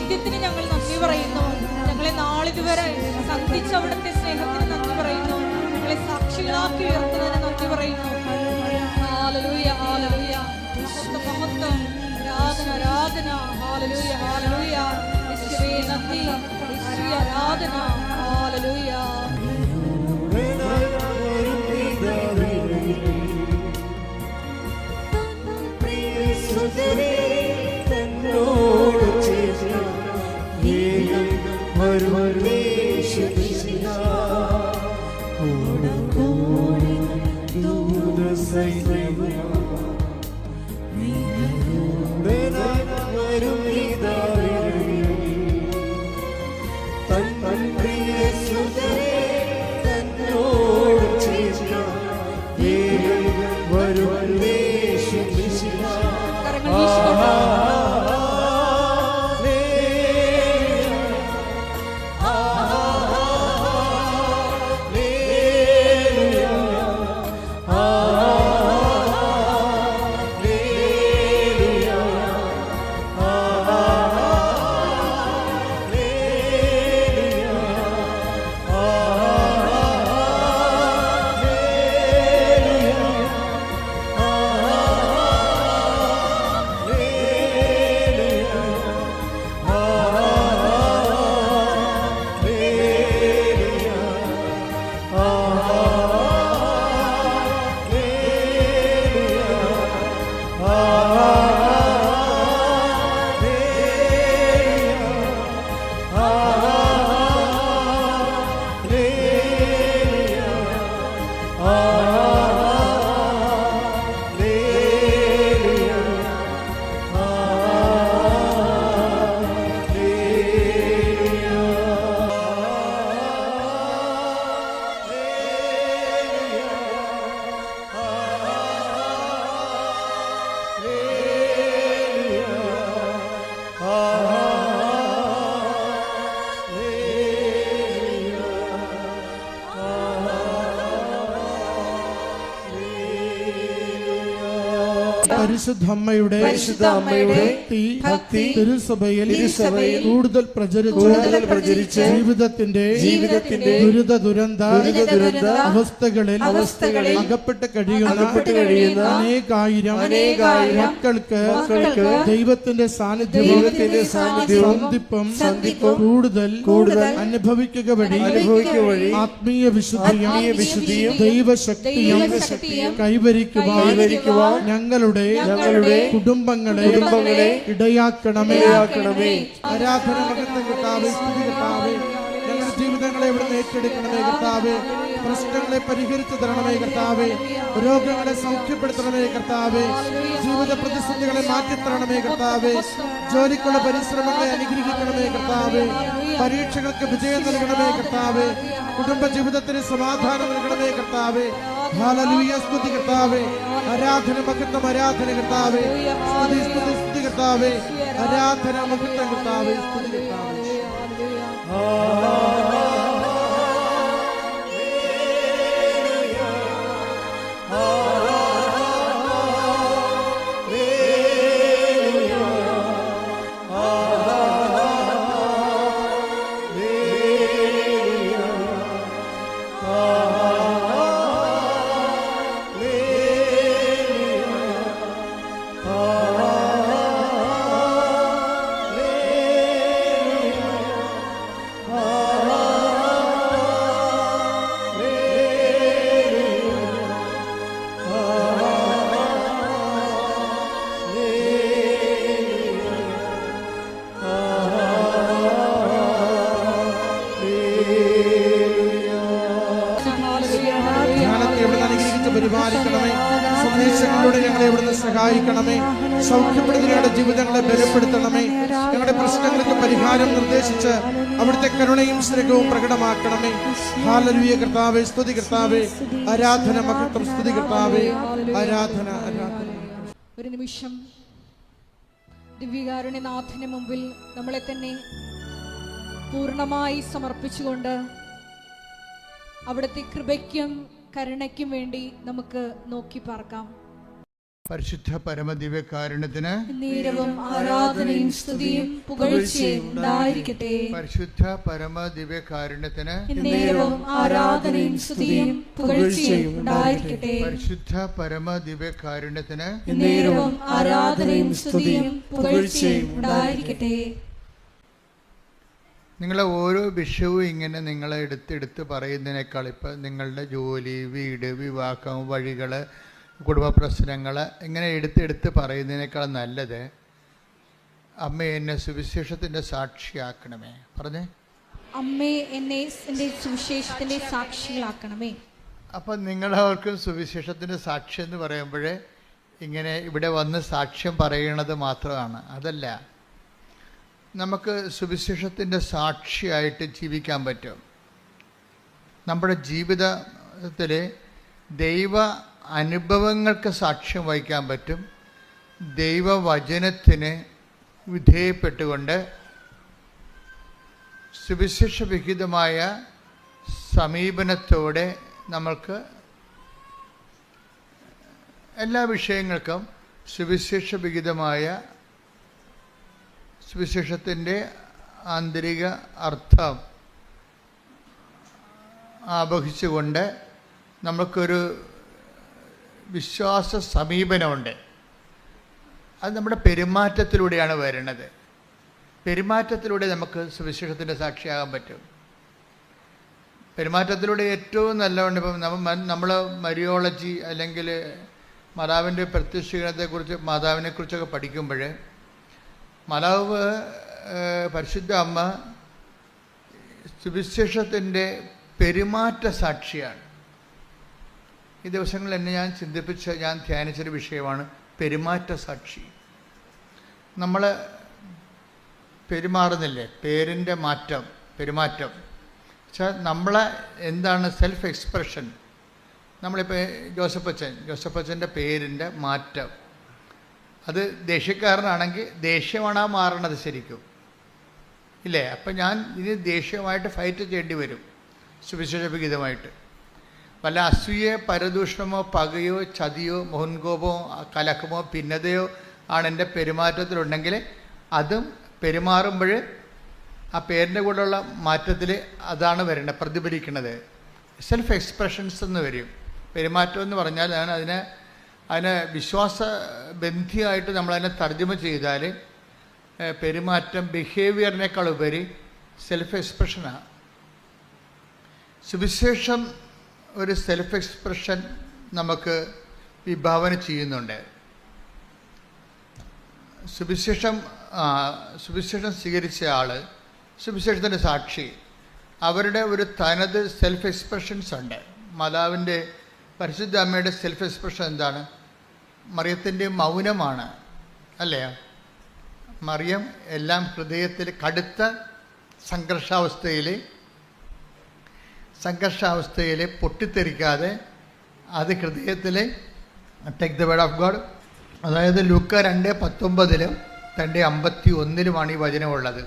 സാന്നിധ്യത്തിന് ഞങ്ങൾ നന്ദി പറയുന്നു. ഞങ്ങളെ നാളിതുവരെ സന്ധിച്ച അവിടുത്തെ സ്നേഹത്തിന് നന്ദി പറയുന്നു. ഞങ്ങളെ സാക്ഷികളാക്കി ഉയർത്തുന്നതിന് നന്ദി പറയുന്നു. ഹല്ലേലൂയ, ഹല്ലേലൂയ. മഹത്വം, ആരാധന, ആരാധന. ഹല്ലേലൂയ, ഹല്ലേലൂയ. യേശുവേ നന്ദി, യേശുവേ ആരാധന. ഹല്ലേലൂയ. പരിശുദ്ധ അമ്മയുടെ ഭക്തി തിരുസഭയിൽ കൂടുതൽ പ്രചരിച്ച് ജീവിതത്തിന്റെ ദുരിത ദുരന്ത അവസ്ഥകളിൽ അകപ്പെട്ട് കഴിയുന്ന അനേകായിരം മക്കൾക്ക് ദൈവത്തിന്റെ സാന്നിധ്യവും സന്ധിപ്പും കൂടുതൽ അനുഭവിക്കുക വഴി ആത്മീയ വിശുദ്ധിയും ദൈവശക്തിയും കൈവരിക്കുവാൻ ഞങ്ങളുടെ കുടുംബങ്ങളെ ഇടയാക്കണമേ. ആരാധന മഹത്വം കർത്താവേ, സ്തുതി കർത്താവേ. ഞങ്ങളുടെ ജീവിതങ്ങളെ ഇവിടുന്ന് ഏറ്റെടുക്കണമേ കർത്താവേ. പ്രശ്നങ്ങളെ പരിഹരിച്ചു തരണമേ കർത്താവേ. രോഗങ്ങളെ സൗഖ്യപ്പെടുത്തണമേ കർത്താവേ. ജീവിത പ്രതിസന്ധികളെ മാറ്റിത്തരണമേ കർത്താവേ. ജോലിക്കുള്ള പരിശ്രമങ്ങളെ അനുഗ്രഹിക്കണമേ കർത്താവേ. പരീക്ഷകൾക്ക് വിജയം നൽകണമേ കർത്താവേ. കുടുംബ ജീവിതത്തിന് സമാധാനം നൽകണമേ കർത്താവേ. ഹല്ലേലൂയ, സ്തുതി കർത്താവേ. ആരാധന മഹത്വം, ആരാധന കർത്താവേ. സ്തുതി സ്തുതി സ്തുതി കർത്താവേ. ആരാധന മഹത്വം കർത്താവേ, സ്തുതി കർത്താവേ. പരിപാലിക്കണമേ. സന്ദേശങ്ങളിലൂടെ ഞങ്ങളെ ഇവിടുന്ന് സഹായിക്കണമേ. സൗഖ്യപ്പെടുത്തുന്നവരുടെ ജീവിതങ്ങളെ ബലപ്പെടുത്തണമേ. ഞങ്ങളുടെ പ്രശ്നങ്ങൾക്ക് പരിഹാരം നിർദ്ദേശിച്ച് അവിടുത്തെ കരുണയും സ്നേഹവും പ്രകടമാക്കണമേ. ഹല്ലേലൂയ കർത്താവേ, സ്തുതി കർത്താവേ. ആരാധന മഹത്വം, സ്തുതി കർത്താവേ. ആരാധന ആരാധന. ഒരു നിമിഷം ദിവ്യകാരുണ്യനാഥന് മുമ്പിൽ നമ്മളെ തന്നെ പൂർണ്ണമായി സമർപ്പിച്ചുകൊണ്ട് അവിടുത്തെ കൃപയ്ക്കും കരുണയ്ക്കും വേണ്ടി നമുക്ക് നോക്കി പാർക്കാം. പരിശുദ്ധ പരമദിവ്യകാരുണ്യത്തിന് നേരവും ആരാധനയും സ്തുതിയും പുകഴ്ചയും ഉണ്ടായിരിക്കട്ടെ. പരിശുദ്ധ പരമദിവ്യകാരുണ്യത്തിന് നേരവും ആരാധനയും സ്തുതിയും പുകഴ്ചയും ഉണ്ടായിരിക്കട്ടെ. പരിശുദ്ധ പരമദിവ്യകാരുണ്യത്തിന് നേരവും ആരാധനയും സ്തുതിയും പുകഴ്ചയും ഉണ്ടായിരിക്കട്ടെ. നിങ്ങളെ ഓരോ വിഷയവും ഇങ്ങനെ നിങ്ങളെ എടുത്തെടുത്ത് പറയുന്നതിനേക്കാൾ ഇപ്പം നിങ്ങളുടെ ജോലി, വീട്, വിവാഹം, വഴികൾ, കുടുംബ പ്രശ്നങ്ങൾ ഇങ്ങനെ എടുത്തെടുത്ത് പറയുന്നതിനേക്കാൾ നല്ലത് അമ്മേ എന്നെ സുവിശേഷത്തിൻ്റെ സാക്ഷിയാക്കണമേ. പറഞ്ഞേ, അമ്മേ എന്നെ എൻ്റെ സുവിശേഷത്തിൻ്റെ സാക്ഷികളാക്കണമേ. അപ്പം നിങ്ങളവർക്കും സുവിശേഷത്തിൻ്റെ സാക്ഷി എന്ന് പറയുമ്പോൾ ഇങ്ങനെ ഇവിടെ വന്ന് സാക്ഷ്യം പറയണത് മാത്രമാണ്. അതല്ല, നമുക്ക് സുവിശേഷത്തിൻ്റെ സാക്ഷിയായിട്ട് ജീവിക്കാൻ പറ്റും. നമ്മുടെ ജീവിതത്തിൽ ദൈവ അനുഭവങ്ങൾക്ക് സാക്ഷ്യം വഹിക്കാൻ പറ്റും. ദൈവവചനത്തിന് വിധേയപ്പെട്ടുകൊണ്ട് സുവിശേഷവിഹിതമായ സമീപനത്തോടെ നമ്മൾക്ക് എല്ലാ വിഷയങ്ങൾക്കും സുവിശേഷവിഹിതമായ സുവിശേഷത്തിൻ്റെ ആന്തരിക അർത്ഥം ആവഹിച്ചുകൊണ്ട് നമുക്കൊരു വിശ്വാസ സമീപനമുണ്ട്. അത് നമ്മുടെ പെരുമാറ്റത്തിലൂടെയാണ് വരുന്നത്. പെരുമാറ്റത്തിലൂടെ നമുക്ക് സുവിശേഷത്തിൻ്റെ സാക്ഷിയാകാൻ പറ്റും. പെരുമാറ്റത്തിലൂടെ ഏറ്റവും നല്ലതുകൊണ്ട് ഇപ്പം നമ്മൾ മരിയോളജി അല്ലെങ്കിൽ മാതാവിൻ്റെ പ്രത്യക്ഷീകരണത്തെക്കുറിച്ച് മാതാവിനെക്കുറിച്ചൊക്കെ പഠിക്കുമ്പോൾ മാതാവ് പരിശുദ്ധ അമ്മ സുവിശേഷത്തിൻ്റെ പെരുമാറ്റ സാക്ഷിയാണ്. ഈ ദിവസങ്ങളിൽ എന്നെ ഞാൻ ധ്യാനിച്ചൊരു വിഷയമാണ് പെരുമാറ്റ സാക്ഷി. നമ്മൾ പെരുമാറുന്നില്ലേ, പേരിൻ്റെ പെരുമാറ്റം വെച്ചാൽ നമ്മളെ എന്താണ് സെൽഫ് എക്സ്പ്രഷൻ. നമ്മളിപ്പോൾ ജോസഫച്ചൻ്റെ പേരിൻ്റെ മാറ്റം, അത് ദേഷ്യക്കാരനാണെങ്കിൽ ദേഷ്യമാണ് ആ മാറണത് ശരിക്കും ഇല്ലേ. അപ്പം ഞാൻ ഇനി ദേഷ്യമായിട്ട് ഫൈറ്റ് ചെയ്യേണ്ടി വരും സുവിശേഷവിഹിതമായിട്ട്. വല്ല അസൂയ, പരദൂഷണമോ, പകയോ, ചതിയോ, മുൻകോപമോ, കലക്കമോ, ഭിന്നതയോ ആണ് എൻ്റെ പെരുമാറ്റത്തിലുണ്ടെങ്കിൽ അതും പെരുമാറുമ്പോൾ ആ പേരിൻ്റെ കൂടെയുള്ള മാറ്റത്തിൽ അതാണ് വരേണ്ടത്, പ്രതിഫലിക്കുന്നത്. സെൽഫ് എക്സ്പ്രഷൻസ് എന്ന് വരും. പെരുമാറ്റം എന്ന് പറഞ്ഞാൽ അതിനെ വിശ്വാസബന്ധിയായിട്ട് നമ്മളതിനെ തർജ്ജമ ചെയ്താൽ പെരുമാറ്റം ബിഹേവിയറിനേക്കാൾ ഉപരി സെൽഫ് എക്സ്പ്രഷനാണ്. സുവിശേഷം ഒരു സെൽഫ് എക്സ്പ്രഷൻ നമുക്ക് വിഭാവന ചെയ്യുന്നുണ്ട്. സുവിശേഷം സ്വീകരിച്ച ആൾ, സുവിശേഷത്തിൻ്റെ സാക്ഷി, അവരുടെ ഒരു തനത് സെൽഫ് എക്സ്പ്രഷൻസ് ഉണ്ട്. മാതാവിൻ്റെ പരിശുദ്ധ അമ്മയുടെ സെൽഫ് എക്സ്പ്രഷൻ എന്താണ്? മറിയത്തിൻ്റെ മൗനമാണ് അല്ലേ. മറിയം എല്ലാം ഹൃദയത്തിൽ കടുത്ത സംഘർഷാവസ്ഥയിൽ പൊട്ടിത്തെറിക്കാതെ അത് ഹൃദയത്തിൽ take the word of God. അതായത് ലൂക്ക 2:19 2:51 ഈ വചനമുള്ളത്.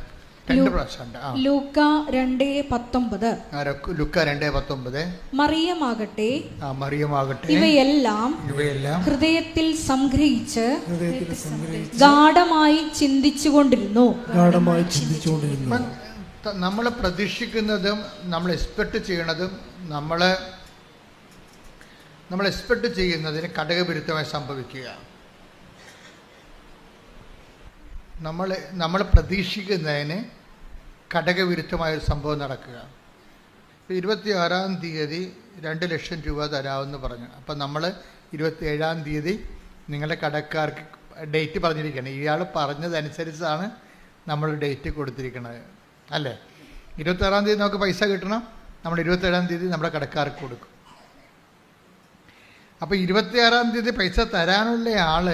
2 പ്രാവശ്യമുണ്ട്. ലൂക്ക 2:19 മറിയമാകട്ടെ ഇവയെല്ലാം ഹൃദയത്തിൽ സംഗ്രഹിച്ച് ഗാഢമായി ചിന്തിച്ചുകൊണ്ടിരുന്നു. നമ്മൾ പ്രതീക്ഷിക്കുന്നതും നമ്മൾ എക്സ്പെക്റ്റ് ചെയ്യണതും നമ്മൾ എക്സ്പെക്റ്റ് ചെയ്യുന്നതിന് ഘടകവിരുദ്ധമായി സംഭവിക്കുക. നമ്മൾ പ്രതീക്ഷിക്കുന്നതിന് ഘടകവിരുദ്ധമായൊരു സംഭവം നടക്കുക. 26-ാം തീയതി 2 ലക്ഷം രൂപ തരാമെന്ന് പറഞ്ഞു. അപ്പം നമ്മൾ 27-ാം തീയതി നിങ്ങളുടെ കടക്കാർക്ക് ഡേറ്റ് പറഞ്ഞിരിക്കണം. ഇയാൾ പറഞ്ഞതനുസരിച്ചാണ് നമ്മൾ ഡേറ്റ് കൊടുത്തിരിക്കുന്നത് അല്ലേ. 26-ാം തീയതി നമുക്ക് പൈസ കിട്ടണം. നമ്മൾ 27-ാം തീയതി നമ്മുടെ കടക്കാർക്ക് കൊടുക്കും. അപ്പോൾ 26-ാം തീയതി പൈസ തരാനുള്ള ആൾ,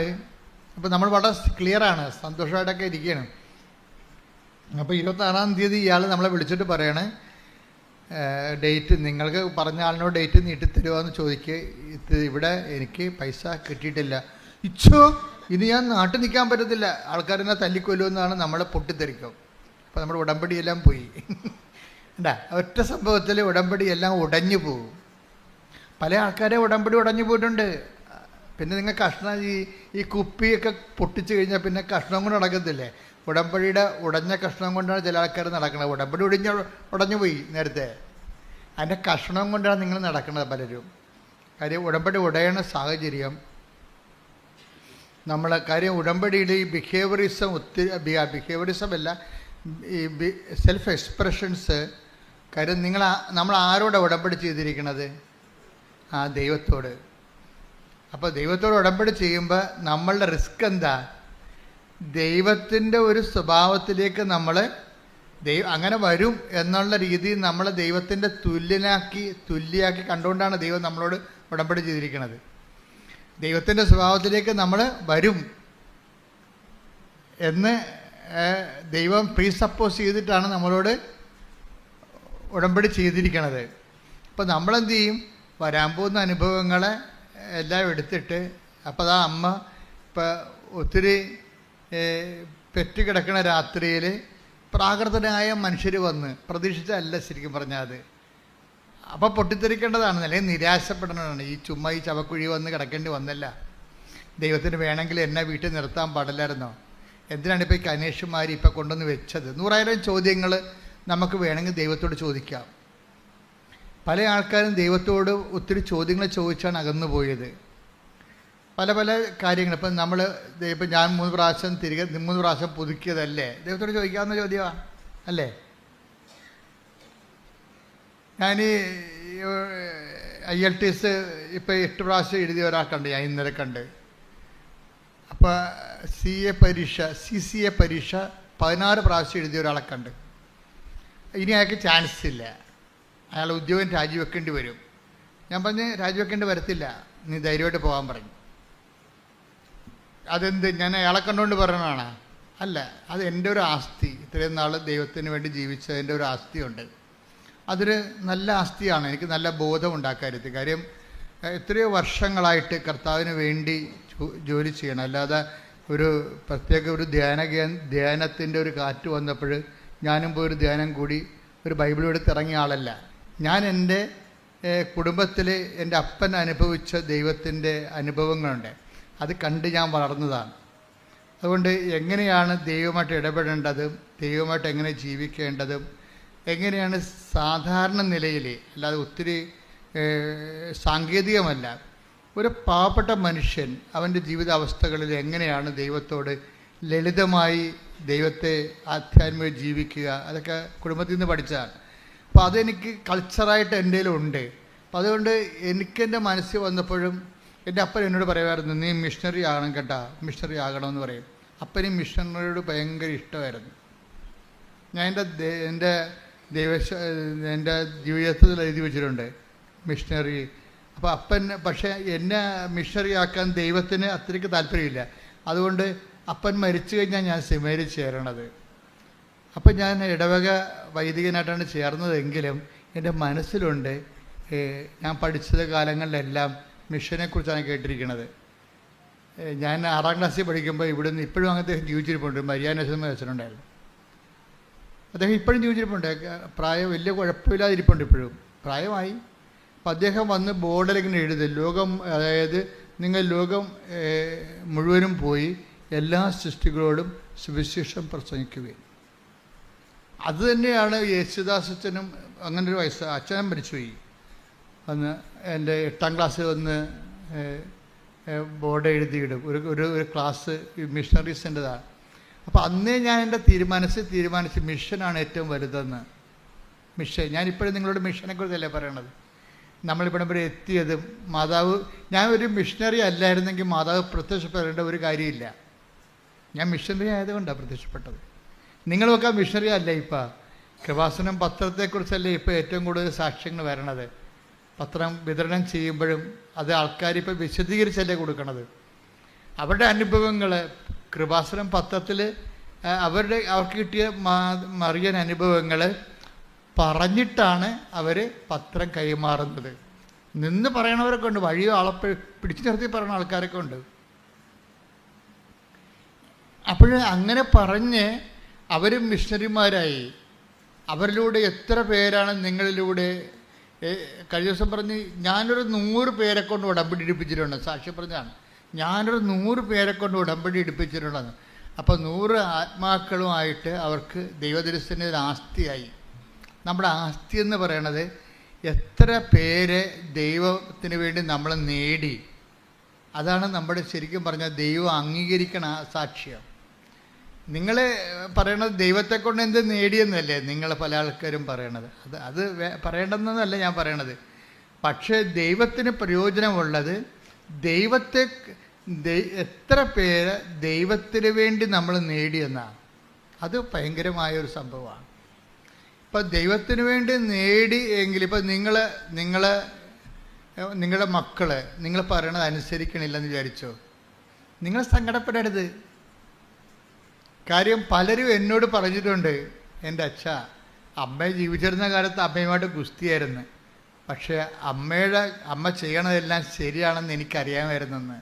അപ്പോൾ നമ്മൾ വളരെ ക്ലിയറാണ്, സന്തോഷമായിട്ടൊക്കെ ഇരിക്കുകയാണ്. അപ്പോൾ 26-ാം തീയതി ഇയാൾ നമ്മളെ വിളിച്ചിട്ട് പറയണേ, ഡേറ്റ് നിങ്ങൾക്ക് പറഞ്ഞ ആളിനോട് ഡേറ്റ് നീട്ടിത്തരുമോ എന്ന് ചോദിക്കുക. ഇവിടെ എനിക്ക് പൈസ കിട്ടിയിട്ടില്ല. ഇച്ചോ ഇനി ഞാൻ നാട്ടിൽ നിൽക്കാൻ പറ്റത്തില്ല, ആൾക്കാരെന്നെ തല്ലിക്കൊല്ലുമെന്നാണ് നമ്മൾ പൊട്ടിത്തെറിക്കും. അപ്പോൾ നമ്മുടെ ഉടമ്പടിയെല്ലാം പോയി. ഉണ്ടാ ഒറ്റ സംഭവത്തിൽ ഉടമ്പടിയെല്ലാം ഉടഞ്ഞു പോകും. പല ആൾക്കാരെ ഉടമ്പടി ഉടഞ്ഞു പോയിട്ടുണ്ട്. പിന്നെ നിങ്ങൾ കഷ്ണം ഈ കുപ്പിയൊക്കെ പൊട്ടിച്ച് കഴിഞ്ഞാൽ പിന്നെ കഷ്ണം കൊണ്ട് നടക്കത്തില്ലേ? ഉടമ്പടിയുടെ ഉടഞ്ഞ കഷ്ണം കൊണ്ടാണ് ചില ആൾക്കാർ നടക്കുന്നത്. ഉടമ്പടി ഉടഞ്ഞു പോയി നേരത്തെ, അതിൻ്റെ കഷ്ണം കൊണ്ടാണ് നിങ്ങൾ നടക്കുന്നത് പലരും. കാര്യം ഉടമ്പടി ഉടയണ സാഹചര്യം കാര്യം ഉടമ്പടിയിൽ ഈ ബിഹേവിയറിസം ബിഹേവിയറിസം അല്ല, ഈ സെൽഫ് എക്സ്പ്രഷൻസ്. കാര്യം നമ്മൾ ആരോടെ ഉടമ്പടി ചെയ്തിരിക്കണത്? ദൈവത്തോട്. അപ്പോൾ ദൈവത്തോട് ഉടമ്പടി ചെയ്യുമ്പോൾ നമ്മളുടെ റിസ്ക് എന്താ? ദൈവത്തിൻ്റെ ഒരു സ്വഭാവത്തിലേക്ക് നമ്മൾ അങ്ങനെ വരും എന്നുള്ള രീതിയിൽ നമ്മളെ ദൈവത്തിൻ്റെ തുല്യാക്കി കണ്ടുകൊണ്ടാണ് ദൈവം നമ്മളോട് ഉടമ്പടി ചെയ്തിരിക്കുന്നത്. ദൈവത്തിൻ്റെ സ്വഭാവത്തിലേക്ക് നമ്മൾ വരും എന്ന് ദൈവം പ്രീസപ്പോസ് ചെയ്തിട്ടാണ് നമ്മളോട് ഉടമ്പടി ചെയ്തിരിക്കണത്. അപ്പോൾ നമ്മളെന്ത് ചെയ്യും? വരാൻ പോകുന്ന അനുഭവങ്ങളെ എല്ലാം എടുത്തിട്ട്, അപ്പോൾ അമ്മ ഇപ്പം ഒത്തിരി പെറ്റുകിടക്കണ രാത്രിയിൽ പ്രാകൃതനായ മനുഷ്യർ വന്ന് പ്രതീക്ഷിച്ചല്ല ശരിക്കും പറഞ്ഞാൽ അത്. അപ്പോൾ പൊട്ടിത്തെറിക്കേണ്ടതാണ്, അല്ലെങ്കിൽ നിരാശപ്പെടേണ്ടതാണ്. ഈ ചുമ്മാ ഈ ചവക്കുഴി വന്ന് കിടക്കേണ്ടി വന്നല്ല. ദൈവത്തിന് വേണമെങ്കിൽ എന്നെ വീട്ടിൽ നിർത്താൻ പാടില്ലായിരുന്നോ? എന്തിനാണ് ഇപ്പോൾ ഈ കനേഷുമാരി ഇപ്പം കൊണ്ടുവന്ന് വെച്ചത്? 100,000 ചോദ്യങ്ങൾ നമുക്ക് വേണമെങ്കിൽ ദൈവത്തോട് ചോദിക്കാം. പല ആൾക്കാരും ദൈവത്തോട് ഒത്തിരി ചോദ്യങ്ങൾ ചോദിച്ചാണ് അകന്നു പോയത്. പല പല കാര്യങ്ങൾ. ഇപ്പം ഇപ്പം ഞാൻ 3 പ്രാവശ്യം പുതുക്കിയതല്ലേ? ദൈവത്തോട് ചോദിക്കാവുന്ന ചോദ്യമാണ് അല്ലേ? ഞാൻ IELTS ഇപ്പം 8 പ്രാവശ്യം എഴുതിയ ഒരാൾ കണ്ട്, ഞാൻ ഇന്നലെ കണ്ട്. അപ്പോൾ CCA പരീക്ഷ 16 പ്രാവശ്യം എഴുതിയ ഒരാളെ കണ്ട്. ഇനി അയാൾക്ക് ചാൻസ് ഇല്ല, അയാൾ ഉദ്യോഗം രാജിവെക്കേണ്ടി വരും. ഞാൻ പറഞ്ഞ് രാജിവെക്കേണ്ടി വരത്തില്ല, നീ ധൈര്യമായിട്ട് പോകാൻ പറഞ്ഞു. അതെന്ത്, ഞാൻ അയാളെ കണ്ടുകൊണ്ട് പറയണതാണ്? അല്ല, അത് എൻ്റെ ഒരു ആസ്തി. ഇത്രയും നാൾ ദൈവത്തിന് വേണ്ടി ജീവിച്ചതിൻ്റെ ഒരു ആസ്തിയുണ്ട്. അതൊരു നല്ല ആസ്തിയാണ്. എനിക്ക് നല്ല ബോധം ഉണ്ടാക്കാരുത്. കാര്യം എത്രയോ വർഷങ്ങളായിട്ട് കർത്താവിന് വേണ്ടി ജോലി ചെയ്യണം. അല്ലാതെ ഒരു പ്രത്യേക ഒരു ധ്യാനത്തിൻ്റെ ഒരു കാറ്റ് വന്നപ്പോൾ ഞാനും പോയി ഒരു ധ്യാനം കൂടി ഒരു ബൈബിൾ എടുത്ത് ഇറങ്ങിയ ആളല്ല. ഞാൻ എൻ്റെ കുടുംബത്തിൽ എൻ്റെ അപ്പൻ അനുഭവിച്ച ദൈവത്തിൻ്റെ അനുഭവങ്ങളുണ്ട്, അത് കണ്ട് ഞാൻ വളർന്നതാണ്. അതുകൊണ്ട് എങ്ങനെയാണ് ദൈവമായിട്ട് ഇടപെടേണ്ടതും ദൈവമായിട്ട് എങ്ങനെ ജീവിക്കേണ്ടതും എങ്ങനെയാണ് സാധാരണ നിലയിൽ, അല്ലാതെ ഒത്തിരി സാങ്കേതികമല്ല, ഒരു പാവപ്പെട്ട മനുഷ്യൻ അവൻ്റെ ജീവിതാവസ്ഥകളിൽ എങ്ങനെയാണ് ദൈവത്തോട് ലളിതമായി ദൈവത്തെ ആധ്യാത്മിക ജീവിക്കുക, അതൊക്കെ കുടുംബത്തിൽ നിന്ന് പഠിച്ചതാണ്. അപ്പോൾ അതെനിക്ക് കൾച്ചറായിട്ട് എൻ്റെ ഉണ്ട്. അപ്പോൾ അതുകൊണ്ട് എനിക്കെൻ്റെ മനസ്സിൽ വന്നപ്പോഴും എൻ്റെ അപ്പൻ എന്നോട് പറയുമായിരുന്നു, നീ മിഷണറി ആകണം കേട്ടോ, മിഷണറി ആകണമെന്ന് പറയും. അപ്പനും മിഷണറിയോട് ഭയങ്കര ഇഷ്ടമായിരുന്നു. ഞാൻ എൻ്റെ ജീവിതത്തിൽ എഴുതി വെച്ചിട്ടുണ്ട് മിഷണറി. അപ്പോൾ അപ്പൻ പക്ഷേ എന്നെ മിഷണറി ആക്കാൻ ദൈവത്തിന് അത്രയ്ക്ക് താല്പര്യമില്ല. അതുകൊണ്ട് അപ്പൻ മരിച്ചു കഴിഞ്ഞാൽ ഞാൻ സെമിനാരിൽ ചേരണത്. അപ്പം ഞാൻ ഇടവക വൈദികനായിട്ടാണ് ചേർന്നതെങ്കിലും എൻ്റെ മനസ്സിലുണ്ട്, ഞാൻ പഠിച്ചത് കാലങ്ങളിലെല്ലാം മിഷനെക്കുറിച്ചാണ് കേട്ടിരിക്കുന്നത്. ഞാൻ 6ാം ക്ലാസ്സിൽ പഠിക്കുമ്പോൾ ഇവിടുന്ന് ഇപ്പോഴും അങ്ങനത്തെ ജീവിച്ചിരിപ്പുണ്ട്. മരിയാനസമ്മ വെച്ചിട്ടുണ്ടായിരുന്നു. അദ്ദേഹം ഇപ്പോഴും ജീവിച്ചിരിപ്പുണ്ട്. പ്രായം വലിയ കുഴപ്പമില്ലാതിരിപ്പുണ്ട്, ഇപ്പോഴും പ്രായമായി. അപ്പം അദ്ദേഹം വന്ന് ബോർഡിലിങ്ങനെ എഴുതും, ലോകം, അതായത് നിങ്ങൾ ലോകം മുഴുവനും പോയി എല്ലാ സൃഷ്ടികളോടും സുവിശേഷം പ്രസംഗിക്കുകയും. അത് തന്നെയാണ് യേശുദാസ് അച്ഛനും. അങ്ങനെ ഒരു അച്ഛനും മരിച്ചുപോയി. അന്ന് എൻ്റെ 8ാം ക്ലാസ്സിൽ വന്ന് ബോർഡ് എഴുതിയിടും, ഒരു ക്ലാസ് മിഷണറീസിൻ്റെതാണ്. അപ്പോൾ അന്നേ ഞാൻ എൻ്റെ തീരുമാനിച്ച് മിഷനാണ് ഏറ്റവും വലുതെന്ന്. മിഷൻ, ഞാനിപ്പോഴും നിങ്ങളോട് മിഷനെക്കുറിച്ചല്ലേ പറയണത്. നമ്മളിവിടെ വരെ എത്തിയതും മാതാവ്, ഞാൻ ഒരു മിഷണറി അല്ലായിരുന്നെങ്കിൽ മാതാവ് പ്രത്യക്ഷപ്പെടേണ്ട ഒരു കാര്യമില്ല. ഞാൻ മിഷണറി ആയതുകൊണ്ടാണ് പ്രത്യക്ഷപ്പെട്ടത്. നിങ്ങളൊക്കെ മിഷണറി അല്ല. ഇപ്പം കൃപാസനം പത്രത്തെക്കുറിച്ചല്ലേ ഇപ്പോൾ ഏറ്റവും കൂടുതൽ സാക്ഷ്യങ്ങൾ വരണത്. പത്രം വിതരണം ചെയ്യുമ്പോഴും അത് ആൾക്കാരിപ്പോൾ വിശദീകരിച്ചല്ലേ കൊടുക്കണത്. അവരുടെ അനുഭവങ്ങൾ കൃപാസനം പത്രത്തിൽ അവർക്ക് കിട്ടിയ മറിയൻ അനുഭവങ്ങൾ പറഞ്ഞിട്ടാണ് അവർ പത്രം കൈമാറുന്നത്. നിന്ന് പറയണവരൊക്കെ ഉണ്ട്, വഴിയോ ആളെ പിടിച്ചു നിർത്തി പറയുന്ന ആൾക്കാരൊക്കെ ഉണ്ട്. അപ്പോൾ അങ്ങനെ പറഞ്ഞ് അവരും മിഷണറിമാരായി. അവരിലൂടെ എത്ര പേരാണ് നിങ്ങളിലൂടെ. കഴിഞ്ഞ ദിവസം പറഞ്ഞ് ഞാനൊരു 100 പേരെ കൊണ്ട് ഉടമ്പടിപ്പിച്ചിട്ടുണ്ട്. സാക്ഷ്യം പറഞ്ഞാണ്. ഞാനൊരു 100 പേരെ കൊണ്ട് ഉടമ്പടി എടുപ്പിച്ചിട്ടുണ്ടെന്ന്. അപ്പോൾ 100 ആത്മാക്കളുമായിട്ട് അവർക്ക് ദൈവദർശന ഒരു ആസ്തിയായി. നമ്മുടെ ആസ്തി എന്ന് പറയണത് എത്ര പേരെ ദൈവത്തിന് വേണ്ടി നമ്മൾ നേടി, അതാണ് നമ്മുടെ ശരിക്കും പറഞ്ഞാൽ ദൈവം അംഗീകരിക്കണ സാക്ഷ്യം. നിങ്ങൾ പറയണത് ദൈവത്തെ കൊണ്ട് എന്ത് നേടിയെന്നല്ലേ നിങ്ങൾ പല ആൾക്കാരും പറയണത്. അത് പറയേണ്ടെന്നല്ല ഞാൻ പറയണത്. പക്ഷേ ദൈവത്തിന് പ്രയോജനമുള്ളത് എത്ര പേര് ദൈവത്തിന് വേണ്ടി നമ്മൾ നേടിയെന്നാണ്. അത് ഭയങ്കരമായൊരു സംഭവമാണ്. ഇപ്പം ദൈവത്തിന് വേണ്ടി നേടി എങ്കിൽ ഇപ്പം നിങ്ങളുടെ മക്കൾ നിങ്ങൾ പറയണത് അനുസരിക്കണില്ലെന്ന് വിചാരിച്ചോ, നിങ്ങൾ സങ്കടപ്പെടരുത്. കാര്യം പലരും എന്നോട് പറഞ്ഞിട്ടുണ്ട്, എൻ്റെ അച്ഛ, അമ്മ ജീവിച്ചിരുന്ന കാലത്ത് അമ്മയുമായിട്ട് ഗുസ്തിയായിരുന്നു, പക്ഷേ അമ്മ ചെയ്യണതെല്ലാം ശരിയാണെന്ന് എനിക്കറിയാമായിരുന്നെന്ന്.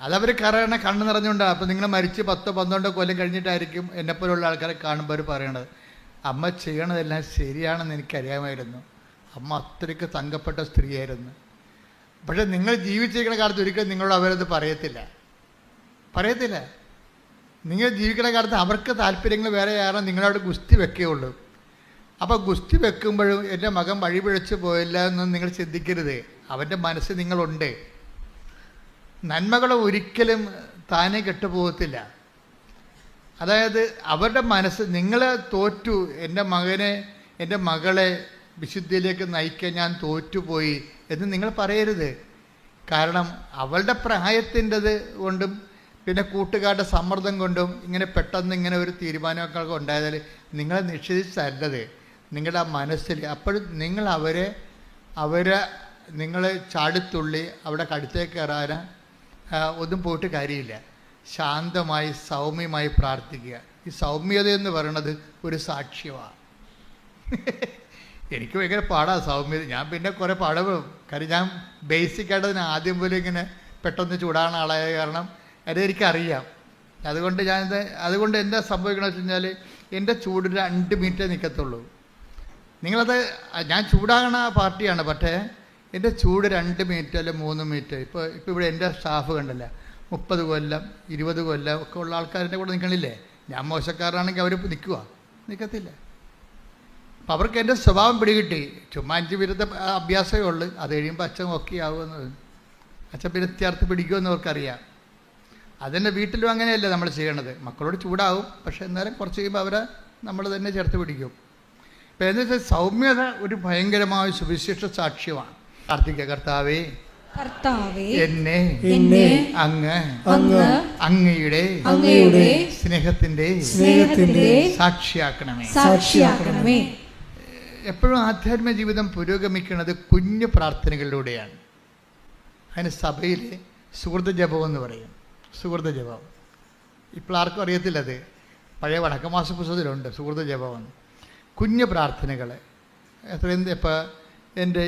അതവർ കണ്ണ് നിറഞ്ഞുകൊണ്ടാണ്. അപ്പം നിങ്ങൾ മരിച്ച് 10-12 കൊല്ലം കഴിഞ്ഞിട്ടായിരിക്കും എന്നെപ്പോലുള്ള ആൾക്കാരെ കാണുമ്പോൾ അവർ പറയണത്, അമ്മ ചെയ്യണതെല്ലാം ശരിയാണെന്ന് എനിക്കറിയാമായിരുന്നു, അമ്മ അത്രയ്ക്ക് തങ്കപ്പെട്ട സ്ത്രീയായിരുന്നു. പക്ഷേ നിങ്ങൾ ജീവിച്ചിരിക്കുന്ന കാലത്ത് ഒരിക്കലും നിങ്ങളോട് അവരത് പറയത്തില്ല. നിങ്ങൾ ജീവിക്കുന്ന കാലത്ത് അവർക്ക് താല്പര്യങ്ങൾ വേറെ ആരും നിങ്ങളോട് ഗുസ്തി വെക്കുകയുള്ളൂ. അപ്പോൾ ഗുസ്തി വെക്കുമ്പോഴും എൻ്റെ മകൻ വഴി പിഴച്ച് പോയില്ല എന്നൊന്നും നിങ്ങൾ ചിന്തിക്കരുത്. അവൻ്റെ മനസ്സിൽ നിങ്ങളുണ്ട്. നന്മകൾ ഒരിക്കലും താനെ കെട്ടുപോകത്തില്ല. അതായത് അവരുടെ മനസ്സ്, നിങ്ങൾ തോറ്റു, എൻ്റെ മകളെ വിശുദ്ധിയിലേക്ക് നയിക്കാൻ ഞാൻ തോറ്റുപോയി എന്ന് നിങ്ങൾ പറയരുത്. കാരണം അവളുടെ പ്രായത്തിൻ്റെത് കൊണ്ടും പിന്നെ കൂട്ടുകാരുടെ സമ്മർദ്ദം കൊണ്ടും പെട്ടെന്ന് ഇങ്ങനെ ഒരു തീരുമാനമൊക്കെ ഉണ്ടായതിൽ നിങ്ങളെ നിഷേധിച്ചല്ലത്, നിങ്ങളുടെ ആ മനസ്സിൽ. അപ്പോഴും നിങ്ങൾ നിങ്ങൾ ചാടിത്തുള്ളി അവിടെ കടുത്തേക്ക് കയറാൻ ഒന്നും പോയിട്ട് കാര്യമില്ല. ശാന്തമായി സൗമ്യമായി പ്രാർത്ഥിക്കുക. ഈ സൗമ്യത എന്ന് പറയുന്നത് ഒരു സാക്ഷ്യമാണ്. എനിക്ക് ഭയങ്കര പാടാണ് സൗമ്യത. ഞാൻ പിന്നെ കുറേ പാടും. കാര്യം ഞാൻ ബേസിക്കായിട്ട് അതിന് ആദ്യം പോലും പെട്ടെന്ന് ചൂടാകുന്ന ആളായ കാരണം അതെനിക്കറിയാം. അതുകൊണ്ട് എന്താ സംഭവിക്കണമെന്ന് വെച്ച് കഴിഞ്ഞാൽ എൻ്റെ ചൂട് 2 മിനിറ്റേ നിൽക്കത്തുള്ളൂ. നിങ്ങളത്, ഞാൻ ചൂടാകണ പാർട്ടിയാണ്, പക്ഷേ എൻ്റെ ചൂട് 2 മിനിറ്റ് അല്ലെ 3 മിനിറ്റ്. ഇപ്പോൾ ഇവിടെ എൻ്റെ സ്റ്റാഫ് കണ്ടല്ല, 30 കൊല്ലം 20 കൊല്ലം ഒക്കെ ഉള്ള ആൾക്കാരുടെ കൂടെ നിൽക്കണില്ലേ. ഞാൻ മോശക്കാരനാണെങ്കിൽ അവർ നിൽക്കത്തില്ല. അപ്പം അവർക്ക് എൻ്റെ സ്വഭാവം പിടികിട്ടി. ചുമ്മാ 5 മിനിറ്റ് അഭ്യാസമേ ഉള്ളൂ. അത് കഴിയുമ്പോൾ അച്ഛൻ ഓക്കെ ആവുമെന്ന്, അച്ഛൻ പിന്നെ ചേർത്ത് പിടിക്കുമെന്ന് അവർക്കറിയാം. അതെന്നെ വീട്ടിലും അങ്ങനെയല്ല നമ്മൾ ചെയ്യണത്. മക്കളോട് ചൂടാവും, പക്ഷെ എന്നാലും കുറച്ച് കഴിയുമ്പോൾ നമ്മൾ തന്നെ ചേർത്ത് പിടിക്കും. ഇപ്പം എന്ന് വെച്ചാൽ സൗമ്യത ഒരു ഭയങ്കരമായ സുവിശേഷ സാക്ഷ്യമാണ്. പ്രാർത്ഥിക്കുക, കർത്താവേ എന്നെ അങ്ങയുടെ സ്നേഹത്തിന്റെ സാക്ഷിയാക്കണമേ. എപ്പോഴും ആധ്യാത്മിക ജീവിതം പുരോഗമിക്കുന്നത് കുഞ്ഞു പ്രാർത്ഥനകളിലൂടെയാണ്. അതിന് സഭയിലെ സുഹൃത ജപം എന്ന് പറയും. സുഹൃത ജപം ഇപ്പോൾ ആർക്കും അറിയത്തില്ല. അത് പഴയ വടക്കമാസ പുസ്തകത്തിലുണ്ട് സുഹൃത ജപം. കുഞ്ഞു പ്രാർത്ഥനകൾ ഇപ്പോൾ എൻ്റെ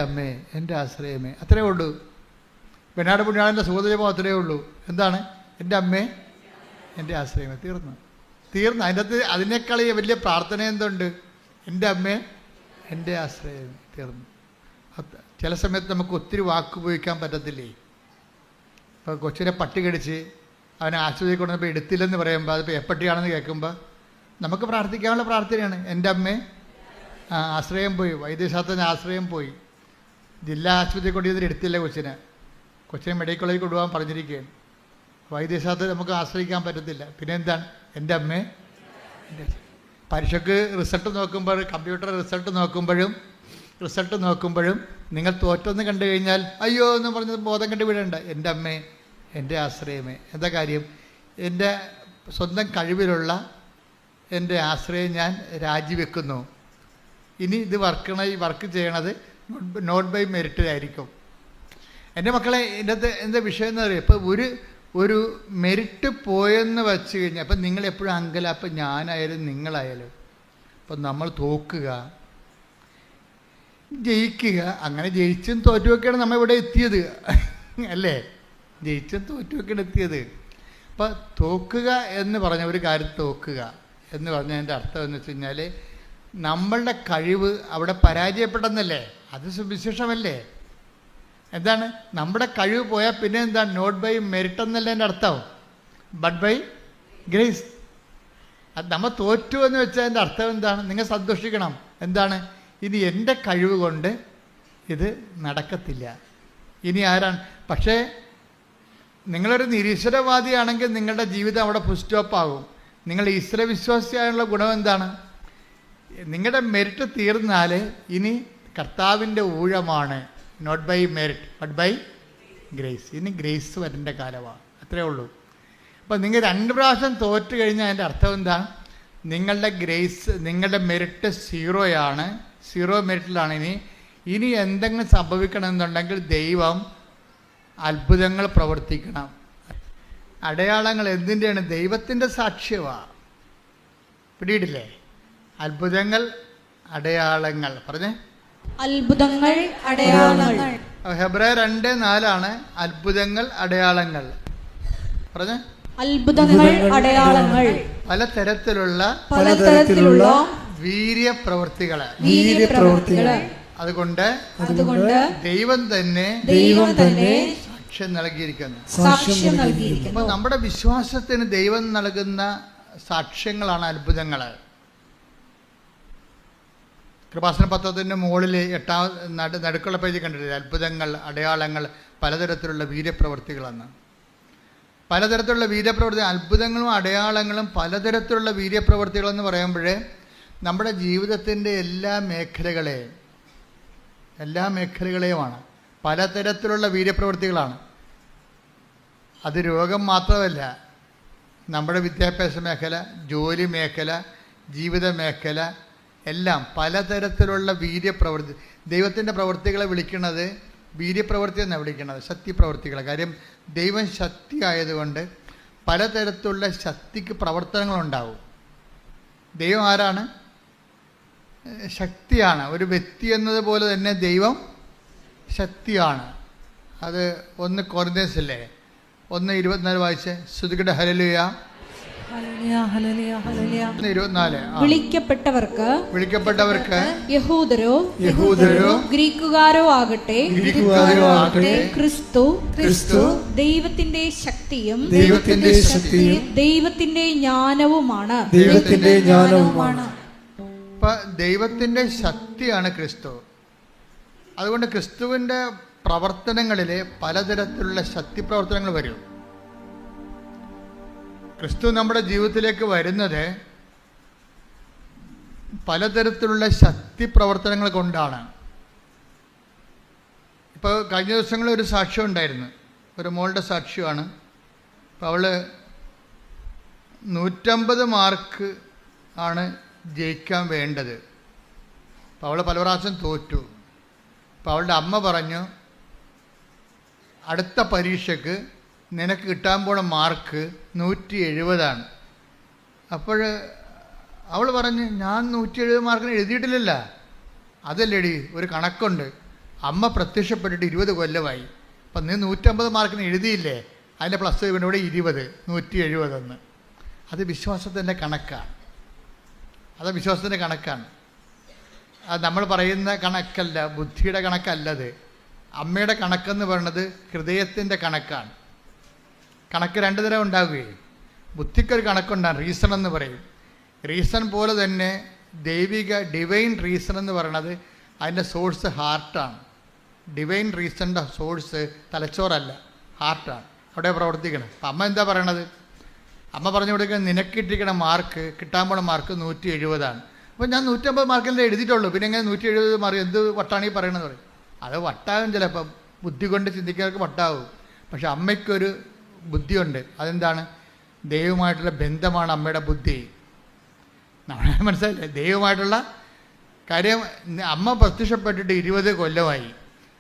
അമ്മേ, എൻ്റെ ആശ്രയമേ, അത്രയേ ഉള്ളൂ. പെണ്ണാട് പുണ്യാളൻ്റെ സുഹൃത ജപം അത്രയേ ഉള്ളൂ. എന്താണ്? എൻ്റെ അമ്മേ, എൻ്റെ ആശ്രയമേ. തീർന്നു. അതിനേക്കാൾ വലിയ പ്രാർത്ഥന എന്തുണ്ട്? എൻ്റെ അമ്മേ, എൻ്റെ ആശ്രയമേ. തീർന്നു. ചില സമയത്ത് നമുക്ക് ഒത്തിരി വാക്ക് ഉപയോഗിക്കാൻ പറ്റത്തില്ലേ. ഇപ്പോൾ കൊച്ചിനെ പട്ടി കടിച്ച് അവനെ ആശുപത്രിയിൽ കൊണ്ടുവന്നപ്പോൾ എടുത്തില്ലെന്ന് പറയുമ്പോൾ അതിപ്പോൾ എപ്പട്ടിയാണെന്ന് കേൾക്കുമ്പോൾ നമുക്ക് പ്രാർത്ഥിക്കാനുള്ള പ്രാർത്ഥനയാണ്. എൻ്റെ അമ്മേ, ആശ്രയം പോയി, വൈദ്യശാസ്ത്രത്തിന് ആശ്രയം പോയി, ജില്ലാ ആശുപത്രി കൊണ്ടുവന്നിട്ട് എടുത്തില്ല കൊച്ചിനെ മെഡിക്കൽ കോളേജിൽ കൊണ്ടുപോകാൻ പറഞ്ഞിരിക്കുകയാണ്. വൈദ്യശാസ്ത്രത്തിൽ നമുക്ക് ആശ്രയിക്കാൻ പറ്റത്തില്ല. പിന്നെ എന്താണ്? എൻ്റെ അമ്മേ. പരീക്ഷയ്ക്ക് റിസൾട്ട് നോക്കുമ്പോൾ, കമ്പ്യൂട്ടർ റിസൾട്ട് നോക്കുമ്പോഴും നിങ്ങൾ തോറ്റൊന്ന് കണ്ടു കഴിഞ്ഞാൽ അയ്യോ എന്ന് പറഞ്ഞത് ബോധം കണ്ടു വിടേണ്ട. എൻ്റെ അമ്മേ, എൻ്റെ ആശ്രയമേ. എന്താ കാര്യം? എൻ്റെ സ്വന്തം കഴിവിലുള്ള എൻ്റെ ആശ്രയം ഞാൻ രാജിവെക്കുന്നു. ഇനി ഈ വർക്ക് ചെയ്യണത് നോട്ട് ബൈ മെറിറ്റിലായിരിക്കും. എൻ്റെ മക്കളെ, എന്താ വിഷയം എന്ന് പറയുക, ഇപ്പോൾ ഒരു മെറിറ്റ് പോയെന്ന് വെച്ച് കഴിഞ്ഞാൽ അപ്പം നിങ്ങളെപ്പോഴും അങ്കലാപ്പം, ഞാനായാലും നിങ്ങളായാലും. അപ്പം നമ്മൾ തോക്കുക, ജയിക്കുക, അങ്ങനെ ജയിച്ചും തോറ്റുമൊക്കെയാണ് നമ്മൾ ഇവിടെ എത്തിയത് അല്ലേ? ജയിച്ചും തോറ്റുമൊക്കെയാണ് എത്തിയത്. അപ്പം തോക്കുക എന്ന് പറഞ്ഞ ഒരു കാര്യം, തോക്കുക എന്ന് പറഞ്ഞതിൻ്റെ അർത്ഥം എന്ന് വെച്ച് കഴിഞ്ഞാൽ നമ്മളുടെ കഴിവ് അവിടെ പരാജയപ്പെട്ടെന്നല്ലേ? അത് സുവിശേഷമല്ലേ? എന്താണ്? നമ്മുടെ കഴിവ് പോയാൽ പിന്നെ എന്താണ്? നോട്ട് ബൈ മെറിറ്റ് എന്നല്ല എൻ്റെ അർത്ഥം, ബട്ട് ബൈ ഗ്രേസ്. അത് നമ്മൾ തോറ്റു എന്ന് വെച്ചാൽ എൻ്റെ അർത്ഥം എന്താണ്? നിങ്ങൾ സന്തോഷിക്കണം. എന്താണ്? ഇനി എൻ്റെ കഴിവ് കൊണ്ട് ഇത് നടക്കത്തില്ല. ഇനി ആരാണ്? പക്ഷേ നിങ്ങളൊരു നിരീശ്വരവാദിയാണെങ്കിൽ നിങ്ങളുടെ ജീവിതം അവിടെ ഫുൾ സ്റ്റോപ്പ് ആകും. നിങ്ങൾ ഈശ്വര വിശ്വാസിയായുള്ള ഗുണം എന്താണ്? നിങ്ങളുടെ മെറിറ്റ് തീർന്നാൽ ഇനി കർത്താവിൻ്റെ ഊഴമാണ്. Not by merit but by grace. ഇനി ഗ്രേസ് വരേണ്ട കാലമാണ്. അത്രേ ഉള്ളൂ. അപ്പോൾ നിങ്ങൾ 2 പ്രാവശ്യം തോറ്റു കഴിഞ്ഞാൽ അതിൻ്റെ അർത്ഥം എന്താണ്? നിങ്ങളുടെ ഗ്രേസ്, നിങ്ങളുടെ മെറിറ്റ് 0 0 മെറിറ്റിലാണ്. ഇനി എന്തെങ്കിലും സംഭവിക്കണമെന്നുണ്ടെങ്കിൽ ദൈവം അത്ഭുതങ്ങൾ പ്രവർത്തിക്കണം. അടയാളങ്ങൾ എന്തിൻ്റെയാണ്? ദൈവത്തിൻ്റെ സാക്ഷ്യമാണ്. പിടിയിടില്ലേ? അത്ഭുതങ്ങൾ, അടയാളങ്ങൾ. പറഞ്ഞേ, അത്ഭുതങ്ങൾ, അടയാളങ്ങൾ. ഹെബ്രായർ 2:4 അത്ഭുതങ്ങൾ, അടയാളങ്ങൾ. പറഞ്ഞേ, അത്ഭുതങ്ങൾ, അടയാളങ്ങൾ. പലതരത്തിലുള്ള വീര്യപ്രവൃത്തികള്. അതുകൊണ്ട് ദൈവം തന്നെ സാക്ഷ്യം നൽകിയിരിക്കുന്നു. അപ്പൊ നമ്മുടെ വിശ്വാസത്തിന് ദൈവം നൽകുന്ന സാക്ഷ്യങ്ങളാണ് അത്ഭുതങ്ങൾ. കൃപാസന പത്രത്തിൻ്റെ മുകളിൽ 8 നടുക്കുള്ള പേജ് കണ്ടിട്ടില്ല? അത്ഭുതങ്ങൾ, അടയാളങ്ങൾ, പലതരത്തിലുള്ള വീര്യപ്രവൃത്തികളെന്ന്. പലതരത്തിലുള്ള വീര്യപ്രവൃത്തി, അത്ഭുതങ്ങളും അടയാളങ്ങളും പലതരത്തിലുള്ള വീര്യപ്രവൃത്തികളെന്ന് പറയുമ്പോഴേ നമ്മുടെ ജീവിതത്തിൻ്റെ എല്ലാ മേഖലകളെയുമാണ്. പലതരത്തിലുള്ള വീര്യപ്രവൃത്തികളാണ്. അത് രോഗം മാത്രമല്ല, നമ്മുടെ വിദ്യാഭ്യാസ മേഖല, ജോലി മേഖല, ജീവിത മേഖല, എല്ലാം പലതരത്തിലുള്ള വീര്യപ്രവൃത്തി. ദൈവത്തിൻ്റെ പ്രവൃത്തികളെ വിളിക്കുന്നത് വീര്യപ്രവൃത്തി എന്നാണ് വിളിക്കുന്നത്, ശക്തിപ്രവൃത്തികളെ. കാര്യം ദൈവം ശക്തി ആയതുകൊണ്ട് പലതരത്തിലുള്ള ശക്തിക്ക് പ്രവർത്തനങ്ങളുണ്ടാവും. ദൈവം ആരാണ്? ശക്തിയാണ്. ഒരു വ്യക്തി എന്നതുപോലെ തന്നെ ദൈവം ശക്തിയാണ്. അത് 1 കൊരിന്ത്യൻസിലെ 1:24 വായിച്ച് ശ്രുതികട ഹല്ലേലൂയ. 24 വിളിക്കപ്പെട്ടവർക്ക് യഹൂദരോ ഗ്രീക്കുകാരോ ആകട്ടെ ക്രിസ്തു ദൈവത്തിന്റെ ശക്തിയും ദൈവത്തിന്റെ ജ്ഞാനവുമാണ്. ഇപ്പൊ ദൈവത്തിന്റെ ശക്തിയാണ് ക്രിസ്തു. അതുകൊണ്ട് ക്രിസ്തുവിന്റെ പ്രവർത്തനങ്ങളിൽ പലതരത്തിലുള്ള ശക്തി പ്രവർത്തനങ്ങൾ വരും. ക്രിസ്തു നമ്മുടെ ജീവിതത്തിലേക്ക് വരുന്നത് പലതരത്തിലുള്ള ശക്തി പ്രവർത്തനങ്ങൾ കൊണ്ടാണ്. ഇപ്പോൾ കഴിഞ്ഞ ദിവസങ്ങളിൽ ഒരു സാക്ഷ്യം ഉണ്ടായിരുന്നു, ഒരു മോളുടെ സാക്ഷ്യമാണ്. അപ്പോൾ അവൾ 150 മാർക്ക് ആണ് ജയിക്കാൻ വേണ്ടത്. അപ്പോൾ അവൾ പല പ്രാവശ്യം തോറ്റു. അപ്പോൾ അവളുടെ അമ്മ പറഞ്ഞു, അടുത്ത പരീക്ഷയ്ക്ക് നിനക്ക് കിട്ടാൻ പോണ മാർക്ക് 170. അപ്പോൾ അവൾ പറഞ്ഞ്, ഞാൻ 170 മാർക്കിന് എഴുതിയിട്ടില്ലല്ലോ. അതല്ലേടി, ഒരു കണക്കുണ്ട്. അമ്മ പ്രത്യക്ഷപ്പെട്ടിട്ട് 20 കൊല്ലമായി. അപ്പം നീ 150 മാർക്കിന് എഴുതിയില്ലേ, അതിൻ്റെ പ്ലസ് ഇവിടെ 20, 170. അത് വിശ്വാസത്തിൻ്റെ കണക്കാണ്. അത് വിശ്വാസത്തിൻ്റെ കണക്കാണ്. അത് നമ്മൾ പറയുന്ന കണക്കല്ല, ബുദ്ധിയുടെ കണക്കല്ലത്. അമ്മയുടെ കണക്കെന്ന് പറയുന്നത് ഹൃദയത്തിൻ്റെ കണക്കാണ്. കണക്ക് 2 തരം ഉണ്ടാവുകയും, ബുദ്ധിക്കൊരു കണക്കുണ്ടാകും, റീസൺ എന്ന് പറയും. റീസൺ പോലെ തന്നെ ഡിവൈൻ റീസൺ എന്ന് പറയുന്നത് അതിൻ്റെ സോഴ്സ് ഹാർട്ടാണ്. ഡിവൈൻ റീസണിൻ്റെ സോഴ്സ് തലച്ചോറല്ല, ഹാർട്ടാണ്. അവിടെ പ്രവർത്തിക്കണം. അപ്പം അമ്മ എന്താ പറയണത്? അമ്മ പറഞ്ഞു കൊടുക്കുക, നിനക്കിട്ടിരിക്കണ മാർക്ക്, കിട്ടാൻ പോണ മാർക്ക് 170. അപ്പോൾ ഞാൻ 150 മാർക്കിലേ എഴുതിയിട്ടുള്ളൂ, പിന്നെ എങ്ങനെ 170 മാർക്ക്? എന്ത് വട്ടാണ് ഈ പറയണമെന്ന് പറയും. അത് വട്ടാകും, ചിലപ്പം ബുദ്ധി കൊണ്ട് ചിന്തിക്കുന്നവർക്ക് വട്ടാവും. പക്ഷെ അമ്മയ്ക്കൊരു ബുദ്ധിയുണ്ട്. അതെന്താണ്? ദൈവമായിട്ടുള്ള ബന്ധമാണ് അമ്മയുടെ ബുദ്ധി. നമ്മളെ മനസ്സിലായില്ലേ? ദൈവമായിട്ടുള്ള കാര്യം. അമ്മ പ്രത്യക്ഷപ്പെട്ടിട്ട് 20 കൊല്ലമായി.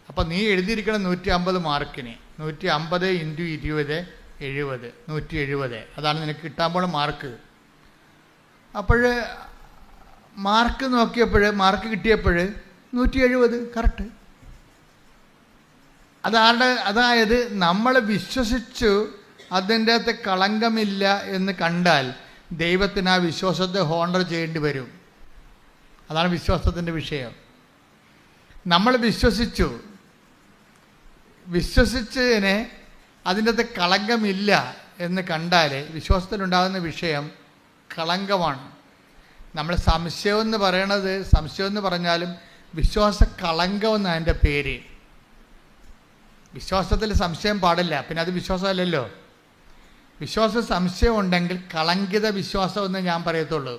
അപ്പം നീ എഴുതിയിരിക്കണം 150 മാർക്കിന്. 150 × 20 70, 170. അതാണ് നിനക്ക് കിട്ടാൻ പോണ മാർക്ക്. അപ്പോൾ മാർക്ക് നോക്കിയപ്പോൾ, മാർക്ക് കിട്ടിയപ്പോൾ 170 കറക്റ്റ്. അതായത് നമ്മൾ വിശ്വസിച്ചു അതിൻ്റെ അകത്ത് കളങ്കമില്ല എന്ന് കണ്ടാൽ ദൈവത്തിന് ആ വിശ്വാസത്തെ ഹോണർ ചെയ്യേണ്ടി വരും. അതാണ് വിശ്വാസത്തിൻ്റെ വിഷയം. നമ്മൾ വിശ്വസിച്ചു, വിശ്വസിച്ചതിന് അതിൻ്റെ അകത്ത് കളങ്കമില്ല എന്ന് കണ്ടാൽ വിശ്വാസത്തിലുണ്ടാകുന്ന വിഷയം കളങ്കമാണ്. നമ്മൾ സംശയം എന്ന് പറഞ്ഞാലും വിശ്വാസ കളങ്കം എന്നാണ് അതിൻ്റെ പേര്. വിശ്വാസത്തിൽ സംശയം പാടില്ല, പിന്നെ അത് വിശ്വാസമല്ലല്ലോ. സംശയം ഉണ്ടെങ്കിൽ കളങ്കിത വിശ്വാസം എന്ന് ഞാൻ പറയത്തുള്ളൂ.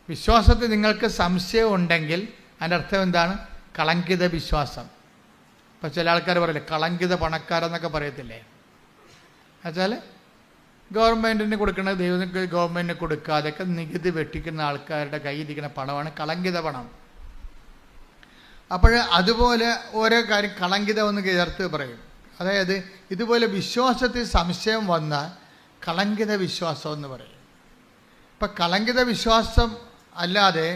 വിശ്വാസത്തിൽ നിങ്ങൾക്ക് സംശയം ഉണ്ടെങ്കിൽ അതിൻ്റെ അർത്ഥം എന്താണ്? കളങ്കിത വിശ്വാസം. ഇപ്പം ചില ആൾക്കാർ പറയില്ലേ കളങ്കിത പണക്കാരെന്നൊക്കെ പറയത്തില്ലേ? എന്നുവെച്ചാൽ ഗവൺമെൻറ്റിന് കൊടുക്കുന്നത് ദൈവങ്ങൾക്ക് ഗവൺമെൻറ്റിന് കൊടുക്കാതെയൊക്കെ നികുതി വെട്ടിക്കുന്ന ആൾക്കാരുടെ കയ്യിലിരിക്കുന്ന പണമാണ് കളങ്കിത പണം. അപ്പോൾ അതുപോലെ ഓരോ കാര്യം കളങ്കിതം എന്ന് ചേർത്ത് പറയും. അതായത് ഇതുപോലെ വിശ്വാസത്തിൽ സംശയം വന്നാൽ കളങ്കിത വിശ്വാസം എന്ന് പറയും. ഇപ്പം കളങ്കിത വിശ്വാസം അല്ലാതെ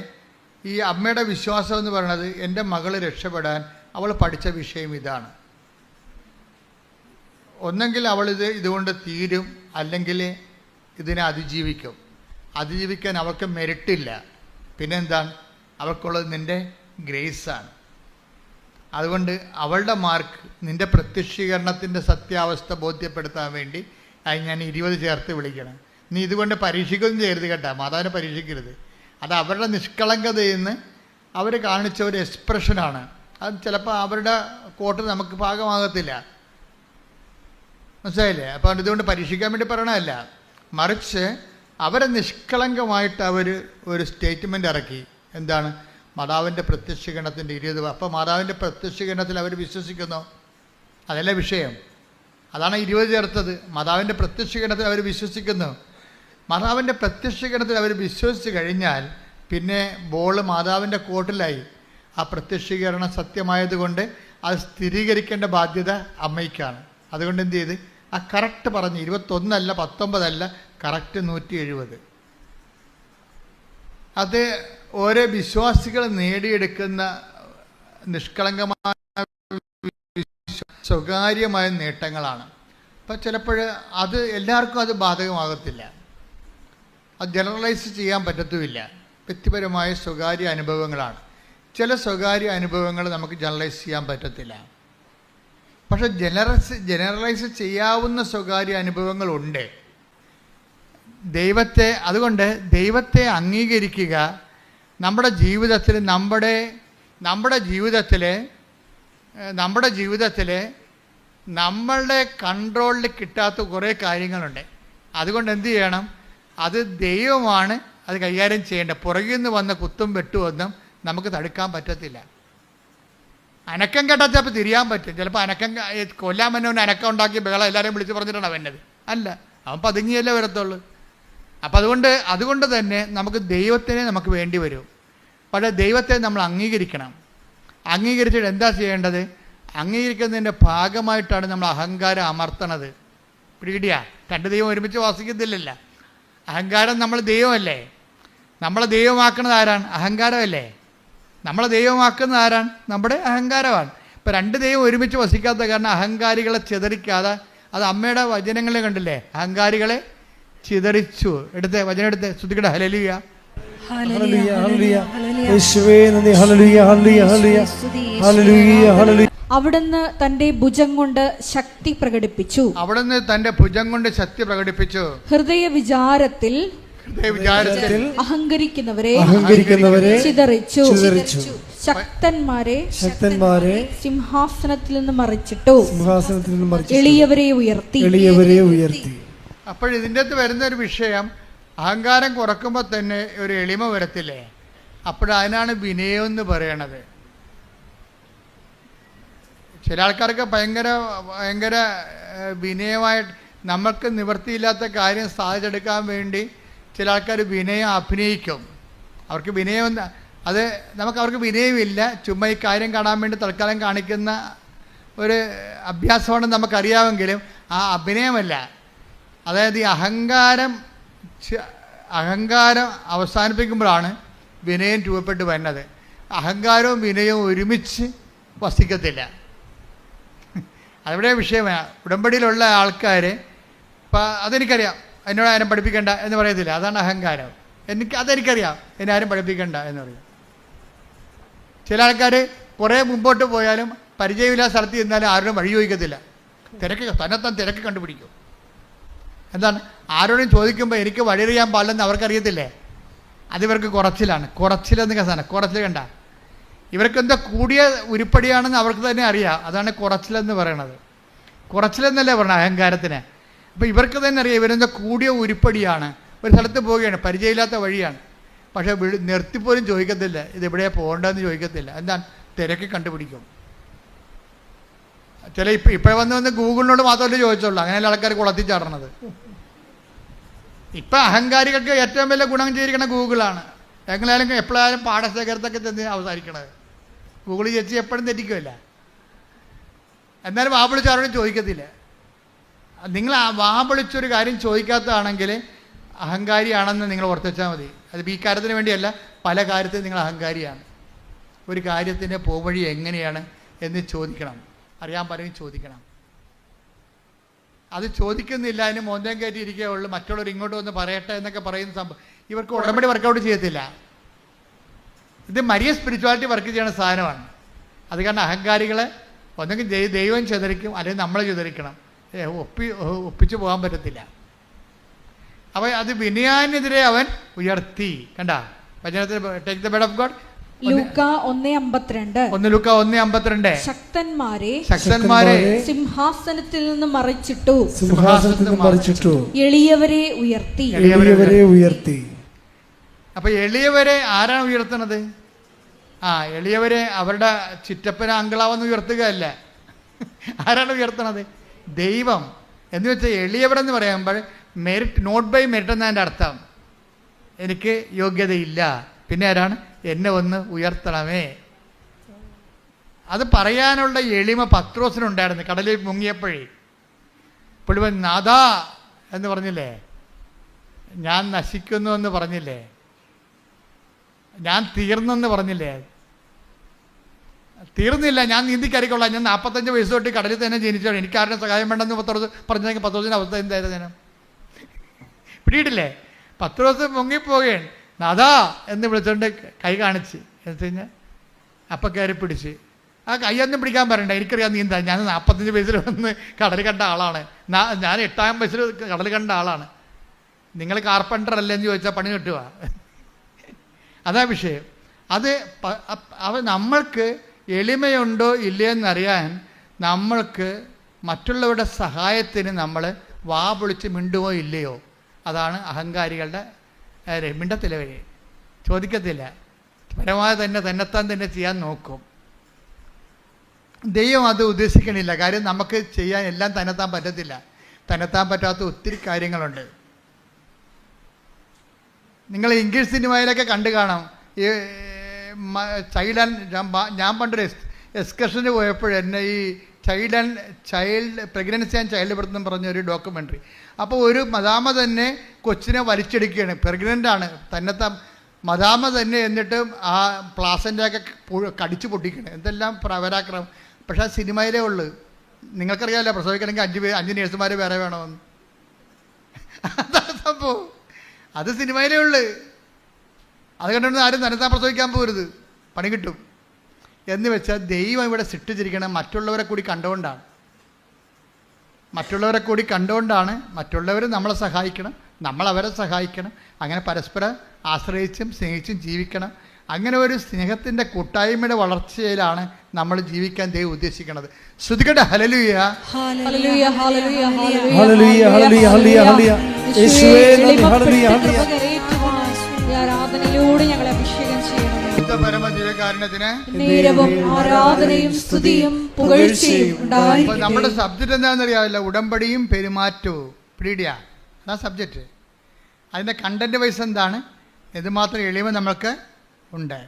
ഈ അമ്മയുടെ വിശ്വാസം എന്ന് പറയുന്നത് എൻ്റെ മകൾ രക്ഷപ്പെടാൻ അവൾ പഠിച്ച വിഷയം ഇതാണ്. ഒന്നെങ്കിൽ ഇതുകൊണ്ട് തീരും, അല്ലെങ്കിൽ ഇതിനെ അതിജീവിക്കും. അതിജീവിക്കാൻ അവൾക്ക് മെരിട്ടില്ല. പിന്നെന്താണ്? അവൾക്കുള്ളത് നിൻ്റെ ഗ്രേസാണ്. അതുകൊണ്ട് അവളുടെ മാർക്ക് നിൻ്റെ പ്രത്യക്ഷീകരണത്തിൻ്റെ സത്യാവസ്ഥ ബോധ്യപ്പെടുത്താൻ വേണ്ടി അത് ഞാൻ 20 ചേർത്ത് വിളിക്കണം. നീ ഇതുകൊണ്ട് പരീക്ഷിക്കുകയൊന്നും ചെയ്യരുത് കേട്ടോ, മാതാവിനെ പരീക്ഷിക്കരുത്. അത് അവരുടെ നിഷ്കളങ്കതയിൽ നിന്ന് അവർ കാണിച്ച ഒരു എക്സ്പ്രഷനാണ്. അത് ചിലപ്പോൾ അവരുടെ കോട്ട് നമുക്ക് പാകമാകത്തില്ല. മനസ്സിലായില്ലേ? അപ്പോൾ ഇതുകൊണ്ട് പരീക്ഷിക്കാൻ വേണ്ടി പറയണമല്ല, മറിച്ച് അവരെ നിഷ്കളങ്കമായിട്ട് അവർ ഒരു സ്റ്റേറ്റ്മെൻ്റ് ഇറക്കി. എന്താണ്? മാതാവിൻ്റെ പ്രത്യക്ഷീകരണത്തിൻ്റെ 20. അപ്പോൾ മാതാവിൻ്റെ പ്രത്യക്ഷീകരണത്തിൽ അവർ വിശ്വസിക്കുന്നു. അതല്ല വിഷയം. അതാണ് 20 ചേർത്തത്. മാതാവിൻ്റെ പ്രത്യക്ഷീകരണത്തിൽ അവർ വിശ്വസിക്കുന്നു. മാതാവിൻ്റെ പ്രത്യക്ഷീകരണത്തിൽ അവർ വിശ്വസിച്ച് കഴിഞ്ഞാൽ പിന്നെ ബോൾ മാതാവിൻ്റെ കോർട്ടിലായി. ആ പ്രത്യക്ഷീകരണം സത്യമായതുകൊണ്ട് അത് സ്ഥിരീകരിക്കേണ്ട ബാധ്യത അമ്മയ്ക്കാണ്. അതുകൊണ്ട് എന്ത് ചെയ്ത് ആ കറക്റ്റ് പറഞ്ഞ് 21 അല്ല 19 അല്ല, കറക്റ്റ് 170. അത് ഓരോ വിശ്വാസികൾ നേടിയെടുക്കുന്ന നിഷ്കളങ്കമായ സ്വകാര്യമായ നേട്ടങ്ങളാണ്. അപ്പം ചിലപ്പോൾ അത് എല്ലാവർക്കും അത് ബാധകമാകത്തില്ല. അത് ജനറലൈസ് ചെയ്യാൻ പറ്റത്തുമില്ല. വ്യക്തിപരമായ സ്വകാര്യ അനുഭവങ്ങളാണ്. ചില സ്വകാര്യ അനുഭവങ്ങൾ നമുക്ക് ജനറലൈസ് ചെയ്യാൻ പറ്റത്തില്ല. പക്ഷെ ജനറലൈസ് ചെയ്യാവുന്ന സ്വകാര്യ അനുഭവങ്ങളുണ്ട്. അതുകൊണ്ട് ദൈവത്തെ അംഗീകരിക്കുക. നമ്മുടെ ജീവിതത്തിൽ നമ്മളുടെ കൺട്രോളിൽ കിട്ടാത്ത കുറേ കാര്യങ്ങളുണ്ട്. അതുകൊണ്ട് എന്ത് ചെയ്യണം? അത് ദൈവമാണ് അത് കൈകാര്യം ചെയ്യേണ്ടത്. പുറകിൽ നിന്ന് വന്ന കുത്തും വെട്ടുമൊന്നും നമുക്ക് തടുക്കാൻ പറ്റത്തില്ല. അനക്കം കേട്ടാൽ ചിലപ്പോൾ തിരിയാൻ പറ്റും. ചിലപ്പോൾ കൊല്ലാൻ വന്നവന് അനക്കം ഉണ്ടാക്കി ബഹളം എല്ലാവരെയും വിളിച്ച് പറഞ്ഞിട്ടാണ് വന്നത്. അല്ല, അവൻ പതുങ്ങിയല്ലേ വരത്തുള്ളൂ. അപ്പം അതുകൊണ്ട് തന്നെ നമുക്ക് ദൈവത്തിനെ നമുക്ക് വേണ്ടി വരും. പക്ഷേ ദൈവത്തെ നമ്മൾ അംഗീകരിക്കണം. അംഗീകരിച്ചിട്ട് എന്താ ചെയ്യേണ്ടത്? അംഗീകരിക്കുന്നതിൻ്റെ ഭാഗമായിട്ടാണ് നമ്മൾ അഹങ്കാരം അമർത്തണത്. പിടികിട്ടിയാ? 2 ദൈവം ഒരുമിച്ച് വസിക്കത്തില്ലല്ലോ. അഹങ്കാരം നമ്മൾ ദൈവമല്ലേ. നമ്മളെ ദൈവമാക്കുന്നത് ആരാണ്? അഹങ്കാരമല്ലേ. നമ്മളെ ദൈവമാക്കുന്നത് ആരാണ്? നമ്മുടെ അഹങ്കാരമാണ്. ഇപ്പം 2 ദൈവം ഒരുമിച്ച് വസിക്കാത്ത കാരണം അഹങ്കാരികളെ ചിതറിക്കാതെ, അത് അമ്മയുടെ വചനങ്ങളെ കണ്ടില്ലേ? അഹങ്കാരികളെ ചിതറിച്ചു. വചനം എടുത്ത് ശ്രുതിക്കട്ടെ. ഹല്ലേലൂയ, ഹല്ലേലൂയ, ഹല്ലേലൂയ, യേശുവേ നന്ദി. ഹല്ലേലൂയ, ഹല്ലേലൂയ, ഹല്ലേലൂയ, ഹല്ലേലൂയ, ഹല്ലേലൂയ. അവിടുന്ന് തന്റെ ഭുജം കൊണ്ട് ശക്തി പ്രകടിപ്പിച്ചു. ഹൃദയ വിചാരത്തിൽ അഹങ്കരിക്കുന്നവരെ ചിതറിച്ചു. ശക്തന്മാരെ സിംഹാസനത്തിൽ നിന്ന് മറിച്ചിട്ടു. എളിയവരെ ഉയർത്തി. അപ്പോൾ ഇതിൻ്റെ അകത്ത് വരുന്നൊരു വിഷയം, അഹങ്കാരം കുറക്കുമ്പോൾ തന്നെ ഒരു എളിമ വരത്തില്ലേ? അപ്പോഴതിനാണ് വിനയം എന്ന് പറയണത്. ചില ആൾക്കാർക്ക് ഭയങ്കര വിനയമായിട്ട് നമുക്ക് നിവൃത്തിയില്ലാത്ത കാര്യം സാധിച്ചെടുക്കാൻ വേണ്ടി ചില ആൾക്കാർ വിനയം അഭിനയിക്കും. അവർക്ക് വിനയമില്ല. ചുമ്മാ ഈ കാര്യം കാണാൻ വേണ്ടി തൽക്കാലം കാണിക്കുന്ന ഒരു അഭ്യാസമാണെന്ന് നമുക്കറിയാമെങ്കിലും ആ അഭിനയമല്ല. അതായത് ഈ അഹങ്കാരം അവസാനിപ്പിക്കുമ്പോഴാണ് വിനയം രൂപപ്പെട്ട് വരുന്നത്. അഹങ്കാരവും വിനയവും ഒരുമിച്ച് വസിക്കത്തില്ല. അതിവിടെ വിഷയമാണ്. ഉടമ്പടിയിലുള്ള ആൾക്കാർ ഇപ്പം അതെനിക്കറിയാം, എന്നോട് ആരും പഠിപ്പിക്കണ്ട എന്ന് പറയത്തില്ല. അതാണ് അഹങ്കാരം. അതെനിക്കറിയാം, എന്നെ ആരും പഠിപ്പിക്കണ്ട എന്ന് പറയും. ചില ആൾക്കാർ കുറേ മുമ്പോട്ട് പോയാലും പരിചയമില്ലാത്ത സ്ഥലത്ത് ചെന്നാലും ആരോടും വഴി ചോദിക്കത്തില്ല. തന്നെത്താൻ തിരക്ക് കണ്ടുപിടിക്കും. എന്താണ്? ആരോടും ചോദിക്കുമ്പോൾ എനിക്ക് വഴിയറിയാൻ പാടില്ലെന്ന് അവർക്കറിയത്തില്ലേ? അതിവർക്ക് കുറച്ചിലാണ്. കുറച്ചിലെന്നൊക്കെ സാധനം. കുറച്ചിൽ കണ്ട ഇവർക്കെന്താ കൂടിയ ഉരുപ്പടിയാണെന്ന് അവർക്ക് തന്നെ അറിയാം. അതാണ് കുറച്ചിലെന്ന് പറയണത്. കുറച്ചിലെന്നല്ലേ പറഞ്ഞത് അഹങ്കാരത്തിന്. അപ്പോൾ ഇവർക്ക് തന്നെ അറിയാം ഇവരെന്താ കൂടിയ ഉരുപ്പടിയാണ്. ഒരു സ്ഥലത്ത് പോവുകയാണ്, പരിചയമില്ലാത്ത വഴിയാണ്, പക്ഷേ നിർത്തിപ്പോലും ചോദിക്കത്തില്ല ഇതെവിടെയാണ് പോകേണ്ടതെന്ന് ചോദിക്കത്തില്ല. എന്താണ്? തിരക്ക് കണ്ടുപിടിക്കും. ചില ഇപ്പം വന്ന് ഗൂഗിളിനോട് മാത്രമല്ലേ ചോദിച്ചുള്ളൂ. അങ്ങനെയല്ല ആൾക്കാർ കുളത്തിൽ ചാടണത്. ഇപ്പം അഹങ്കാരികൾക്ക് ഏറ്റവും വലിയ ഗുണം ചെയ്തിരിക്കണ ഗൂഗിളാണ്. എങ്ങനെയായാലും എപ്പോഴായാലും പാഠശേഖരത്തൊക്കെ തന്നെ അവസാനിക്കണത്. ഗൂഗിൾ ചേച്ചി എപ്പോഴും തെറ്റിക്കുമല്ല. എന്നാലും വാവിളിച്ചാരോടും ചോദിക്കത്തില്ല. നിങ്ങൾ വാ വിളിച്ചൊരു കാര്യം ചോദിക്കാത്തതാണെങ്കിൽ അഹങ്കാരിയാണെന്ന് നിങ്ങൾ ഓർത്ത് വെച്ചാൽ മതി. അത് ഈ കാര്യത്തിന് വേണ്ടിയല്ല, പല കാര്യത്തിലും നിങ്ങൾ അഹങ്കാരിയാണ്. ഒരു കാര്യത്തിൻ്റെ പോവഴി എങ്ങനെയാണ് എന്ന് ചോദിക്കണം. അറിയാൻ പലരും ചോദിക്കണം. അത് ചോദിക്കുന്നില്ല, അതിന് മോന്തം കയറ്റി ഇരിക്കുകയുള്ളൂ. മറ്റുള്ളവർ ഇങ്ങോട്ട് വന്ന് പറയട്ടെ എന്നൊക്കെ പറയുന്ന സംഭവം ഇവർക്ക് ഉടമ്പടി വർക്കൗട്ട് ചെയ്യത്തില്ല. ഇത് മരിയ സ്പിരിച്വാലിറ്റി വർക്ക് ചെയ്യുന്ന സാധനമാണ്. അത് കാരണം അഹങ്കാരികളെ ഒന്നെങ്കിൽ ദൈവം ചിതറിക്കും, അല്ലെങ്കിൽ നമ്മളെ ചിതറിക്കണം. ഒപ്പിച്ചു പോകാൻ പറ്റത്തില്ല. അപ്പോൾ അത് വിനയാനെതിരെ അവൻ ഉയർത്തി. കണ്ട വചനത്തിൽ take the bed of God. ലൂക്ക 1:52. 1 ലൂക്ക 1:52. ശക്തന്മാരെ സിംഹാസനത്തിൽ നിന്ന് മറിച്ചിട്ടു, എളിയവരെ ഉയർത്തി. അപ്പൊ എളിയവരെ ആരാണ് ഉയർത്തുന്നത്? എളിയവരെ അവരുടെ ചിറ്റപ്പന അങ്കളാവെന്ന് ഉയർത്തുകയല്ല. ആരാണ് ഉയർത്തണത്? ദൈവം. എന്ന് വെച്ചാൽ എളിയവരെന്ന് പറയുമ്പോൾ മെറിറ്റ്, നോട്ട് ബൈ മെറിറ്റ് എന്നതിൻ്റെ അർത്ഥം എനിക്ക് യോഗ്യതയില്ല, പിന്നെ ആരാണ്? എന്നെ ഒന്ന് ഉയർത്തണമേ. അത് പറയാനുള്ള എളിമ പത്രോസിനുണ്ടായിരുന്നു. കടലിൽ മുങ്ങിയപ്പോഴേ പുള്ളിവൻ നാഥാ എന്ന് പറഞ്ഞില്ലേ, ഞാൻ നശിക്കുന്നു എന്ന് പറഞ്ഞില്ലേ, ഞാൻ തീർന്നെന്ന് പറഞ്ഞില്ലേ? തീർന്നില്ല, ഞാൻ നീന്തിക്കറിക്കൊള്ളാം, ഞാൻ 45 വയസ്സ് തൊട്ട് കടലിൽ തന്നെ ജനിച്ചാണ്, എനിക്ക് ആരുടെ സഹായം വേണ്ടെന്ന് പത്രോസ് പറഞ്ഞെങ്കിൽ പത്രോസിൻ്റെ അവസ്ഥ എന്തായിരുന്നു? പിടിയിട്ടില്ലേ? പത്രോസ് മുങ്ങിപ്പോവുകയാണ്. നാഥാ എന്ന് വിളിച്ചുകൊണ്ട് കൈ കാണിച്ച് എന്ന് വെച്ച് കഴിഞ്ഞാൽ അപ്പം കയറി പിടിച്ച്. ആ കൈയൊന്നും പിടിക്കാൻ പറയണ്ട, എനിക്കറിയാം നീന്താൻ, ഞാൻ 45 വയസ്സിൽ വന്ന് കടൽ കണ്ട ആളാണ്, ഞാൻ 8-ാം വയസ്സിൽ കടൽ കണ്ട ആളാണ്, നിങ്ങൾ കാർപ്പൻ്റർ അല്ലേ എന്ന് ചോദിച്ചാൽ പണി കിട്ടുക. അതാ വിഷയം. അത് നമ്മൾക്ക് എളിമയുണ്ടോ ഇല്ലയെന്നറിയാൻ നമ്മൾക്ക് മറ്റുള്ളവരുടെ സഹായത്തിന് നമ്മൾ വാ പൊളിച്ച് മിണ്ടുമോ ഇല്ലയോ, അതാണ് അഹങ്കാരികളുടെ മിണ്ടത്തില്ല. വഴി ചോദിക്കത്തില്ല, പരമാവധി തന്നെത്താൻ തന്നെ ചെയ്യാൻ നോക്കും. ദൈവം അത് ഉദ്ദേശിക്കണില്ല. കാര്യം നമുക്ക് ചെയ്യാൻ എല്ലാം തന്നെത്താൻ പറ്റത്തില്ല. തന്നെത്താൻ പറ്റാത്ത ഒത്തിരി കാര്യങ്ങളുണ്ട്. നിങ്ങൾ ഇംഗ്ലീഷ് സിനിമയിലൊക്കെ കണ്ടു കാണാം. ഈ ചൈൽഡ് ആൻഡ് ഞാൻ പണ്ടൊരു എക്സ്കർഷന് പോയപ്പോൾ എന്നെ ഈ child pregnancy and child birth എന്ന് പറഞ്ഞൊരു ഡോക്യുമെൻ്ററി. അപ്പോൾ ഒരു മദാമ തന്നെ കൊച്ചിനെ വലിച്ചെടുക്കുകയാണ്, പ്രഗ്നൻ്റാണ്, തന്നെത്താൻ മദാമ തന്നെ. എന്നിട്ട് ആ പ്ലാസൻ്റെയൊക്കെ കടിച്ചു പൊട്ടിക്കണം. എന്തെല്ലാം പരാക്രമം. പക്ഷെ ആ സിനിമയിലേ ഉള്ളു. നിങ്ങൾക്കറിയാമല്ലോ, പ്രസവിക്കണമെങ്കിൽ 5 നേഴ്സുമാർ വേറെ വേണമെന്ന്. അതാണ് സംഭവം. അത് സിനിമയിലേ ഉള്ളു. അത് കണ്ടുകൊണ്ട് ആരും തന്നെത്താൻ പ്രസവിക്കാൻ പോരുത്, പണി കിട്ടും. എന്ന് വെച്ചാൽ ദൈവം ഇവിടെ സൃഷ്ടിച്ചിരിക്കണം മറ്റുള്ളവരെ കൂടി കണ്ടുകൊണ്ടാണ്. മറ്റുള്ളവർ നമ്മളെ സഹായിക്കണം, നമ്മൾ അവരെ സഹായിക്കണം. അങ്ങനെ പരസ്പരം ആശ്രയിച്ചും സ്നേഹിച്ചും ജീവിക്കണം. അങ്ങനെ ഒരു സ്നേഹത്തിൻ്റെ കൂട്ടായ്മയുടെ വളർച്ചയിലാണ് നമ്മൾ ജീവിക്കാൻ ദൈവം ഉദ്ദേശിക്കുന്നത്. ശ്രുതികട്ടെ ഹല്ലേലൂയ, ഹല്ലേലൂയ, ഹല്ലേലൂയ, ഹല്ലേലൂയ, ഹല്ലേലൂയ, ഹല്ലേലൂയ. യേശുവേ നന്ദി, ഹല്ലേലൂയ, ഹല്ലേലൂയ. ആരാധനയിലൂടെ ഞങ്ങളെ അഭിഷേകം ചെയ്യണം. പരമദിവ്യകാരുണ്യത്തിന് ആരാധനയും സ്തുതിയും പുകഴ്ചയും ഉണ്ടായിരിക്കട്ടെ. നമ്മുടെ സബ്ജക്റ്റ് എന്താണെന്നറിയാവില്ല, ഉടമ്പടിയും പെരുമാറ്റവും. പീഡിയ, അതാ സബ്ജക്റ്റ്. അതിൻ്റെ കണ്ടന്റ് വൈസ് എന്താണ്? എന്തുമാത്രം എളിമ നമ്മൾക്ക് ഉണ്ട്.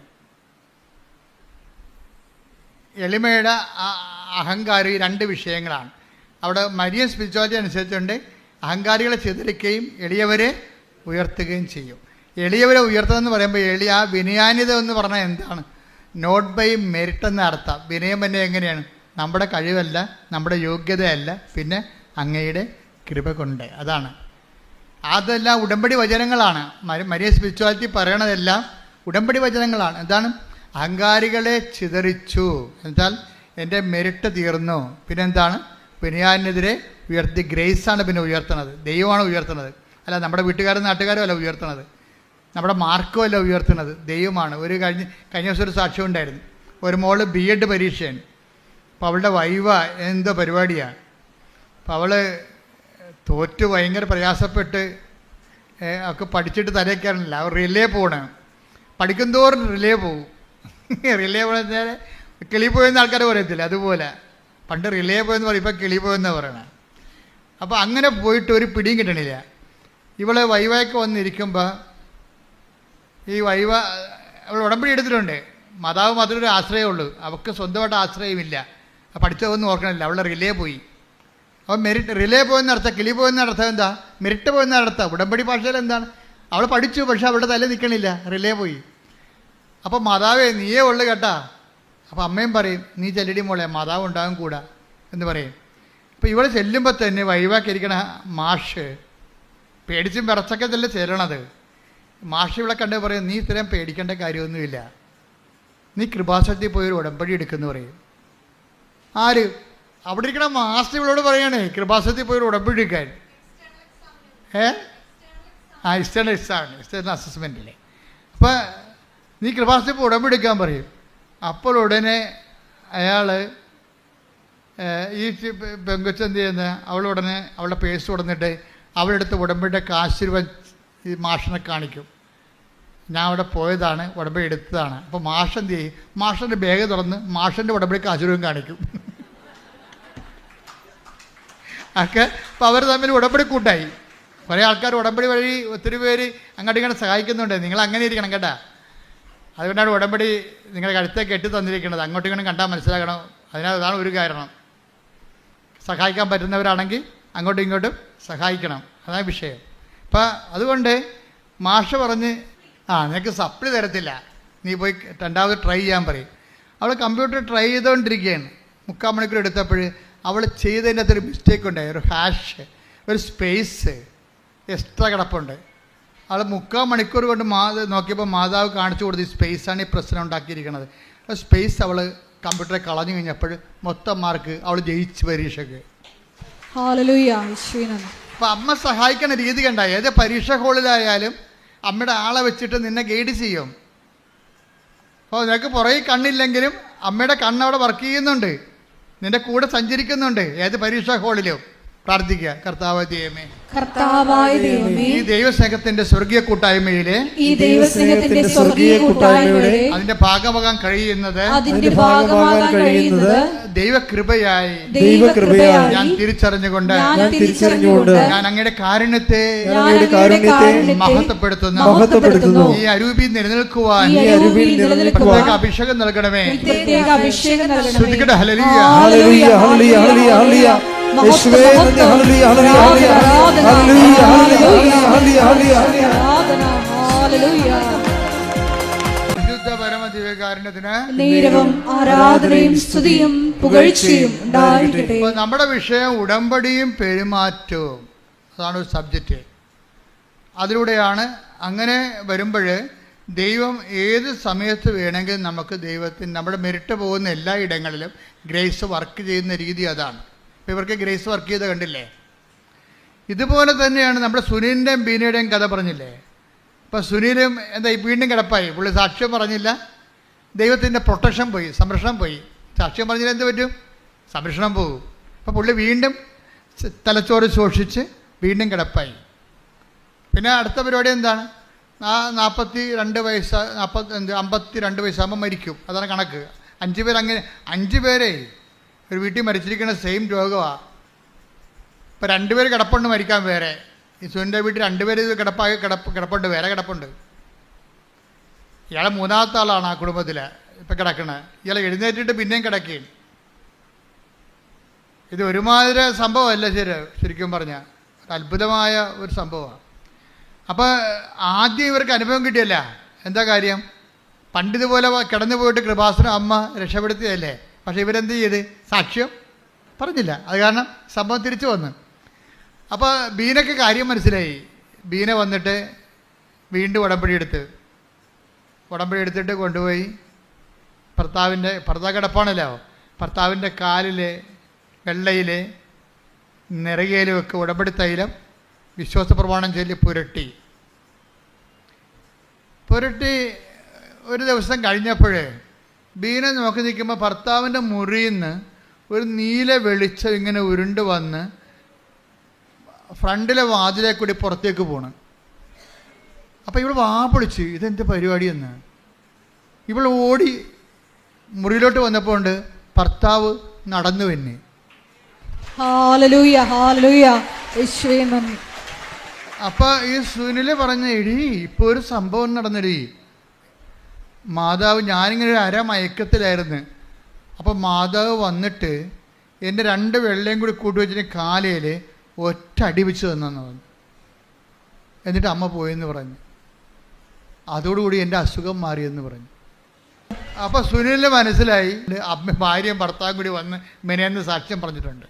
എളിമയുടെ അഹങ്കാരം, ഈ 2 വിഷയങ്ങളാണ്. അവിടെ മരിയൻ സ്പിരിച്വാലിറ്റി അനുസരിച്ചുകൊണ്ട് അഹങ്കാരികളെ ചിതറിക്കുകയും എളിയവരെ ഉയർത്തുകയും ചെയ്യും. എളിയവരെ ഉയർത്തുകയെന്ന് പറയുമ്പോൾ ആ വിനയാന്യത എന്ന് പറഞ്ഞാൽ എന്താണ്? നോട്ട് ബൈ മെറിറ്റ് എന്ന അർത്ഥം. വിനയം തന്നെ എങ്ങനെയാണ്? നമ്മുടെ കഴിവല്ല, നമ്മുടെ യോഗ്യതയല്ല, പിന്നെ അങ്ങയുടെ കൃപ കൊണ്ട്. അതാണ്. അതെല്ലാം ഉടമ്പടി വചനങ്ങളാണ്. മരിയ സ്പിരിച്വാലിറ്റി പറയണതെല്ലാം ഉടമ്പടി വചനങ്ങളാണ്. എന്താണ്? അഹങ്കാരികളെ ചിതറിച്ചു എന്നാൽ എൻ്റെ മെരിറ്റ് തീർന്നു. പിന്നെന്താണ്? ബിനിയാനെതിരെ ഉയർത്തി ഗ്രേസാണ് പിന്നെ ഉയർത്തണത്, ദൈവമാണ് ഉയർത്തണത്. അല്ല നമ്മുടെ വീട്ടുകാരും നാട്ടുകാരും അല്ല ഉയർത്തണത്, നമ്മുടെ മാർക്കോ അല്ല ഉയർത്തുന്നത്, ദൈവമാണ്. കഴിഞ്ഞ ദിവസം ഒരു സാക്ഷ്യം ഉണ്ടായിരുന്നു. ഒരു മോള് B.Ed പരീക്ഷയാണ്. അപ്പോൾ അവളുടെ വൈവ എന്തോ പരിപാടിയാണ്. അപ്പോൾ അവൾ തോറ്റ് ഭയങ്കര പ്രയാസപ്പെട്ട് ഒക്കെ പഠിച്ചിട്ട് തലയ്ക്കാറില്ല. അവർ റിലേ പോകണം. പഠിക്കുന്തോറും റിലേ പോകും. റിലേ പോയെന്നാൽ കിളി പോയെന്ന് ആൾക്കാർ പറയത്തില്ല, അതുപോലെ പണ്ട് റിലേ പോയെന്ന് പറയും, ഇപ്പോൾ കിളി പോയെന്ന് പറയണം. അപ്പോൾ അങ്ങനെ പോയിട്ട് ഒരു പിടിയും കിട്ടണില്ല. ഇവള് വൈവയൊക്കെ വന്നിരിക്കുമ്പോൾ ഈ വൈവ അവൾ ഉടമ്പടി എടുത്തിട്ടുണ്ട്. മാതാവ് മാത്രമേ ഒരു ആശ്രയമുള്ളൂ, അവൾക്ക് സ്വന്തമായിട്ട് ആശ്രയമില്ല. പഠിച്ചതൊന്നും ഓർക്കണില്ല, അവളുടെ റിലേ പോയി. അപ്പോൾ മെരിറ്റ് റിലേ പോയെന്ന അർത്ഥം, കിളി പോയെന്ന അർത്ഥം എന്താ? മെരിറ്റ് പോയെന്ന അർത്ഥം. ഉടമ്പടി ഭാഷയിൽ എന്താണ്? അവൾ പഠിച്ചു, പക്ഷെ അവളുടെ തല നിൽക്കണില്ല, റിലേ പോയി. അപ്പോൾ മാതാവേ നീയേ ഉള്ളു കേട്ടാ. അപ്പോൾ അമ്മയും പറയും നീ ചെല്ലടി മോളെ, മാതാവ് ഉണ്ടാകും കൂടാ എന്ന് പറയും. അപ്പോൾ ഇവൾ ചെല്ലുമ്പോൾ തന്നെ വൈവാക്കിയിരിക്കണ മാഷ് പേടിച്ചും വിറച്ചൊക്കെ തന്നെ ചെല്ലണത്. മാഷ് ഇവിടെ കണ്ടു പറയും നീ ഇത്രയും പേടിക്കേണ്ട കാര്യമൊന്നുമില്ല, നീ കൃപാസനത്തിൽ പോയൊരു ഉടമ്പടി എടുക്കുന്നു പറയും. ആര്? അവിടെ ഇരിക്കണ മാസ്റ്റർ ഇവളോട് പറയണേ കൃപാസനത്തിൽ പോയൊരു ഉടമ്പടി എടുക്കാൻ. എക്സ്റ്റേണൽ അസസ്മെൻറ്റില്ലേ. അപ്പോൾ നീ കൃപാസനത്തിൽ പോയി ഉടമ്പടി എടുക്കാൻ പറയും. അപ്പോൾ ഉടനെ അയാൾ ഈ പെങ്കൊച്ചെന്ത് ചെയ്യുന്ന അവളുടനെ അവളുടെ പേഴ്സ് കൊടുത്തിട്ട് അവളെടുത്ത് ഉടമ്പടിയുടെ കാശ് രൂപ ഈ മാഷിനെ കാണിക്കും. ഞാൻ അവിടെ പോയതാണ്, ഉടമ്പടി എടുത്തതാണ്. അപ്പോൾ മാഷ് എന്ത് ചെയ്യും? മാഷിൻ്റെ ബാഗ് തുറന്ന് മാഷിൻ്റെ ഉടമ്പടി കാശ് രൂപം കാണിക്കും. ഒക്കെ അപ്പോൾ അവർ തമ്മിൽ ഉടമ്പടി കൂട്ടായി. കുറേ ആൾക്കാർ ഉടമ്പടി വഴി ഒത്തിരി പേര് അങ്ങോട്ട് ഇങ്ങനെ സഹായിക്കുന്നുണ്ട്. നിങ്ങൾ അങ്ങനെ ഇരിക്കണം കേട്ടാ. അതുകൊണ്ടാണ് ഉടമ്പടി നിങ്ങളുടെ കഴുത്തേക്ക് കെട്ടി തന്നിരിക്കുന്നത്. അങ്ങോട്ടും ഇങ്ങോട്ടും കണ്ടാൽ മനസ്സിലാക്കണം. അതാണ് ഒരു കാരണം. സഹായിക്കാൻ പറ്റുന്നവരാണെങ്കിൽ അങ്ങോട്ടും ഇങ്ങോട്ടും സഹായിക്കണം, അതാണ് വിഷയം. അപ്പം അതുകൊണ്ട് മാഷ് പറഞ്ഞ് നിനക്ക് സപ്ലി തരത്തില്ല, നീ പോയി രണ്ടാമത് ട്രൈ ചെയ്യാൻ പറയും. അവൾ കമ്പ്യൂട്ടർ ട്രൈ ചെയ്തുകൊണ്ടിരിക്കുകയാണ്. 3/4 മണിക്കൂർ എടുത്തപ്പോൾ അവൾ ചെയ്തതിൻ്റെ അകത്തൊരു മിസ്റ്റേക്ക് ഉണ്ടായി. ഒരു ഹാഷ്, ഒരു സ്പേസ് എക്സ്ട്രാ കിടപ്പുണ്ട്. അവൾ 3/4 മണിക്കൂർ കൊണ്ട് നോക്കിയപ്പോൾ മാതാവ് കാണിച്ചു കൊടുത്ത് ഈ സ്പേസാണ് ഈ പ്രശ്നം ഉണ്ടാക്കിയിരിക്കുന്നത്. ആ സ്പേസ് അവൾ കമ്പ്യൂട്ടറെ കളഞ്ഞു കഴിഞ്ഞപ്പോൾ മൊത്തം മാർക്ക് അവൾ ജയിച്ച് പരീക്ഷയ്ക്ക്. അപ്പം അമ്മ സഹായിക്കുന്ന രീതി കണ്ട. ഏത് പരീക്ഷ ഹോളിലായാലും അമ്മയുടെ ആളെ വെച്ചിട്ട് നിന്നെ ഗൈഡ് ചെയ്യും. അപ്പോൾ നിനക്ക് പുറകെ കണ്ണില്ലെങ്കിലും അമ്മയുടെ കണ്ണവിടെ വർക്ക് ചെയ്യുന്നുണ്ട്, നിന്റെ കൂടെ സഞ്ചരിക്കുന്നുണ്ട്. ഏത് പരീക്ഷാ ഹോളിലും പ്രാർത്ഥിക്കുക, കർത്താവായ ദൈവമേ, ഈ ദൈവസ്നേഹത്തിന്റെ സ്വർഗീയ കൂട്ടായ്മയിലെ അതിന്റെ ഭാഗമാകാൻ കഴിയുന്നത് ദൈവകൃപയായി ഞാൻ തിരിച്ചറിഞ്ഞുകൊണ്ട് ഞാൻ അങ്ങയുടെ കാരുണ്യത്തെ മഹത്വപ്പെടുത്തുന്നു. ഈ അരൂപി നിലനിൽക്കുവാൻ പ്രത്യേക അഭിഷേകം നൽകണമേ. ശ്രുതിക്കട്ടെ ഹല്ലേലൂയ. നമ്മുടെ വിഷയം ഉടമ്പടിയും പെരുമാറ്റവും, അതാണ് ഒരു സബ്ജക്റ്റ്. അതിലൂടെയാണ് അങ്ങനെ വരുമ്പോൾ ദൈവം ഏത് സമയത്ത് വേണമെങ്കിലും നമുക്ക് ദൈവത്തിന് നമ്മുടെ മെരിറ്റ് പോകുന്ന എല്ലാ ഇടങ്ങളിലും ഗ്രേസ് വർക്ക് ചെയ്യുന്ന രീതി അതാണ്. അപ്പോൾ ഇവർക്ക് ഗ്രേസ് വർക്ക് ചെയ്ത് കണ്ടില്ലേ? ഇതുപോലെ തന്നെയാണ് നമ്മുടെ സുനിലിൻ്റെയും ബീനയുടെയും കഥ പറഞ്ഞില്ലേ? അപ്പോൾ സുനിലും എന്താ വീണ്ടും കിടപ്പായി, പുള്ളി സാക്ഷ്യം പറഞ്ഞില്ല, ദൈവത്തിൻ്റെ പ്രൊട്ടക്ഷൻ പോയി, സംരക്ഷണം പോയി. സാക്ഷ്യം പറഞ്ഞില്ല എന്ത് പറ്റും? സംരക്ഷണം പോകും. അപ്പോൾ പുള്ളി വീണ്ടും തലച്ചോറ് ശോഷിച്ച് വീണ്ടും കിടപ്പായി. പിന്നെ അടുത്ത പരിപാടി എന്താണ്? 42 വയസ്സ് 52 വയസ്സാകുമ്പോൾ മരിക്കും, അതാണ് കണക്ക്. 5 പേര് അങ്ങനെ 5 പേരെ ഒരു വീട്ടിൽ മരിച്ചിരിക്കുന്ന സെയിം രോഗമാണ്. ഇപ്പോൾ 2 പേര് കിടപ്പുണ്ട് മരിക്കാൻ വേറെ. ഈ സുനിൻ്റെ വീട്ടിൽ 2 പേര് ഇത് കിടപ്പുണ്ട്, വേറെ കിടപ്പുണ്ട്. ഇയാൾ 3ാമത്തെ ആളാണ് ആ കുടുംബത്തിൽ ഇപ്പം കിടക്കണത്. ഇയാൾ എഴുന്നേറ്റിട്ട് പിന്നെയും കിടക്കുകയും. ഇത് ഒരുമാതിരി സംഭവമല്ല ശരിക്കും പറഞ്ഞാൽ ഒരു അത്ഭുതമായ ഒരു സംഭവമാണ്. അപ്പോൾ ആദ്യം ഇവർക്ക് അനുഭവം കിട്ടിയല്ല. എന്താ കാര്യം? പണ്ടിതുപോലെ കിടന്നു പോയിട്ട് കൃപാസനം അമ്മ രക്ഷപ്പെടുത്തിയതല്ലേ. പക്ഷേ ഇവരെന്ത് ചെയ്ത്? സാക്ഷ്യം പറഞ്ഞില്ല. അത് കാരണം സംഭവം തിരിച്ചു വന്നു. അപ്പോൾ ബീനയ്ക്ക് കാര്യം മനസ്സിലായി. ബീന വന്നിട്ട് വീണ്ടും ഉടമ്പടി എടുത്തിട്ട് കൊണ്ടുപോയി ഭർത്താവ് കിടപ്പാണല്ലോ. ഭർത്താവിൻ്റെ കാലിലെ വെള്ളയിലെ നെറുകയിലുമൊക്കെ ഉടമ്പടി തൈലം വിശ്വാസ പ്രമാണം ചൊല്ലി പുരട്ടി ഒരു ദിവസം കഴിഞ്ഞപ്പോൾ ബീന നോക്കി നിൽക്കുമ്പോൾ ഭർത്താവിൻ്റെ മുറിയിൽ നിന്ന് ഒരു നീല വെളിച്ചം ഇങ്ങനെ ഉരുണ്ട് വന്ന് ഫ്രണ്ടിലെ വാതിലെ കൂടി പുറത്തേക്ക് പോണ്. അപ്പോൾ ഇവൾ പൊളിച്ച് ഇതെന്ത് പരിപാടിയെന്ന്. ഇവൾ ഓടി മുറിയിലോട്ട് വന്നപ്പോൾ ഉണ്ട് ഭർത്താവ് നടന്നു തന്നെ. ഹല്ലേലൂയ ഹല്ലേലൂയ യേശുവേ നന്ദി. അപ്പോൾ ഈ സുനിൽ പറഞ്ഞ എടീ ഇപ്പോൾ ഒരു സംഭവം നടന്നെടീ, മാതാവ് ഞാനിങ്ങനെ ഒരു അരമയക്കത്തിലായിരുന്നു. അപ്പോൾ മാതാവ് വന്നിട്ട് എൻ്റെ 2 വെള്ളയും കൂടി കൂട്ടിവെച്ചിട്ട് കാലയിൽ ഒറ്റ അടി വെച്ച് തന്നെന്ന് പറഞ്ഞു. എന്നിട്ട് അമ്മ പോയെന്ന് പറഞ്ഞു. അതോടുകൂടി എൻ്റെ അസുഖം മാറിയെന്ന് പറഞ്ഞു. അപ്പോൾ സുനിലിന് മനസ്സിലായി അമ്മ ഭാര്യയും ഭർത്താവും കൂടി വന്ന് മെനയെന്ന് സാക്ഷ്യം പറഞ്ഞിട്ടുണ്ട്.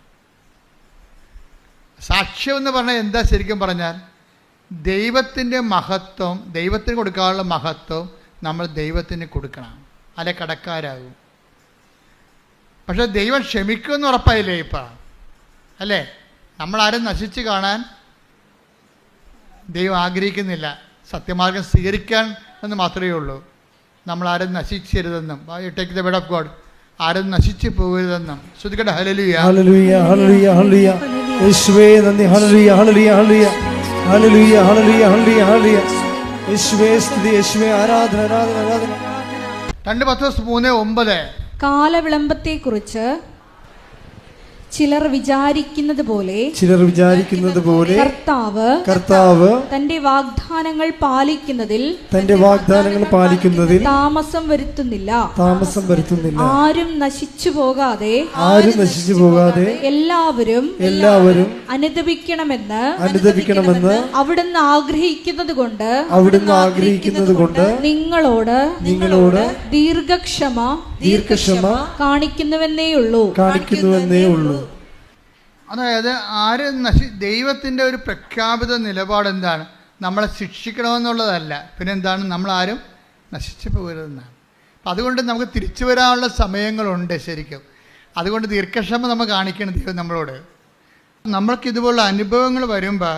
സാക്ഷ്യം എന്ന് പറഞ്ഞാൽ എന്താ ശരിക്കും പറഞ്ഞാൽ ദൈവത്തിൻ്റെ മഹത്വം, ദൈവത്തിന് കൊടുക്കാനുള്ള മഹത്വം നമ്മൾ ദൈവത്തിന് കൊടുക്കണം, അല്ലെ കടക്കാരാകും. പക്ഷെ ദൈവം ക്ഷമിക്കുമെന്ന് ഉറപ്പായില്ലേ ഇപ്പം, അല്ലേ? നമ്മളാരും നശിച്ച് കാണാൻ ദൈവം ആഗ്രഹിക്കുന്നില്ല. സത്യമാർഗം സ്വീകരിക്കാൻ എന്ന് മാത്രമേ ഉള്ളൂ. നമ്മളാരും നശിച്ചരുതെന്നും, take the word of God, ആരും നശിച്ചു പോകരുതെന്നും ശ്രദ്ധിക്കട്ടെ. ഹല്ലേലൂയ ഹല്ലേലൂയ ഹല്ലേലൂയ ഹല്ലേലൂയ യേശുവേ നന്ദി. ഹല്ലേലൂയ ഹല്ലേലൂയ ഹല്ലേലൂയ ഹല്ലേലൂയ ഹല്ലേലൂയ ഹല്ലേലൂയ ഹല്ലേലൂയ യേശുവേ സ്തുതി, യേശുവേ ആരാധന ആരാധന ആരാധന. 2 പത്രോസ് 3:9 കാലവിളംബത്തെക്കുറിച്ച് ചിലർ വിചാരിക്കുന്നത് പോലെ കർത്താവ് തന്റെ വാഗ്ദാനങ്ങൾ പാലിക്കുന്നതിൽ താമസം വരുത്തുന്നില്ല. ആരും നശിച്ചു പോകാതെ എല്ലാവരും അനുദപിക്കണമെന്ന് അവിടുന്ന് ആഗ്രഹിക്കുന്നത് കൊണ്ട് നിങ്ങളോട് ദീർഘക്ഷമ കാണിക്കുന്നുവെന്നേ ഉള്ളൂ. അതായത് ദൈവത്തിൻ്റെ ഒരു പ്രഖ്യാപിത നിലപാട് എന്താണ്? നമ്മളെ ശിക്ഷിക്കണമെന്നുള്ളതല്ല, പിന്നെന്താണ്? നമ്മളാരും നശിച്ചു പോകരുതെന്നാണ്. അപ്പം അതുകൊണ്ട് നമുക്ക് തിരിച്ചു വരാനുള്ള സമയങ്ങളുണ്ട് ശരിക്കും. അതുകൊണ്ട് ദീർഘക്ഷമ നമ്മൾ കാണിക്കണം ദൈവം നമ്മളോട്. നമ്മൾക്കിതുപോലുള്ള അനുഭവങ്ങൾ വരുമ്പോൾ,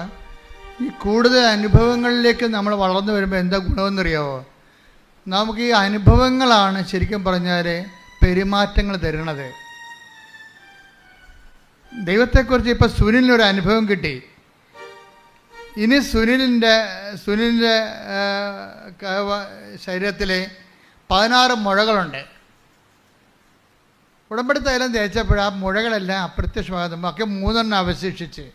ഈ കൂടുതൽ അനുഭവങ്ങളിലേക്ക് നമ്മൾ വളർന്നു വരുമ്പോൾ എന്താ ഗുണമെന്നറിയാമോ? നമുക്ക് ഈ അനുഭവങ്ങളാണ് ശരിക്കും പറഞ്ഞാൽ പെരുമാറ്റങ്ങൾ തരുന്നത്. ദൈവത്തെക്കുറിച്ച് ഇപ്പോൾ സുനിലിനൊരു അനുഭവം കിട്ടി. ഇനി സുനിലിൻ്റെ ശരീരത്തിൽ 16 മുഴകളുണ്ട്. ഉടമ്പടി തൈലം തേച്ചപ്പോൾ ആ മുഴകളെല്ലാം അപ്രത്യക്ഷമാകുമ്പോൾ ഒക്കെ 3 അവശേഷിച്ച്.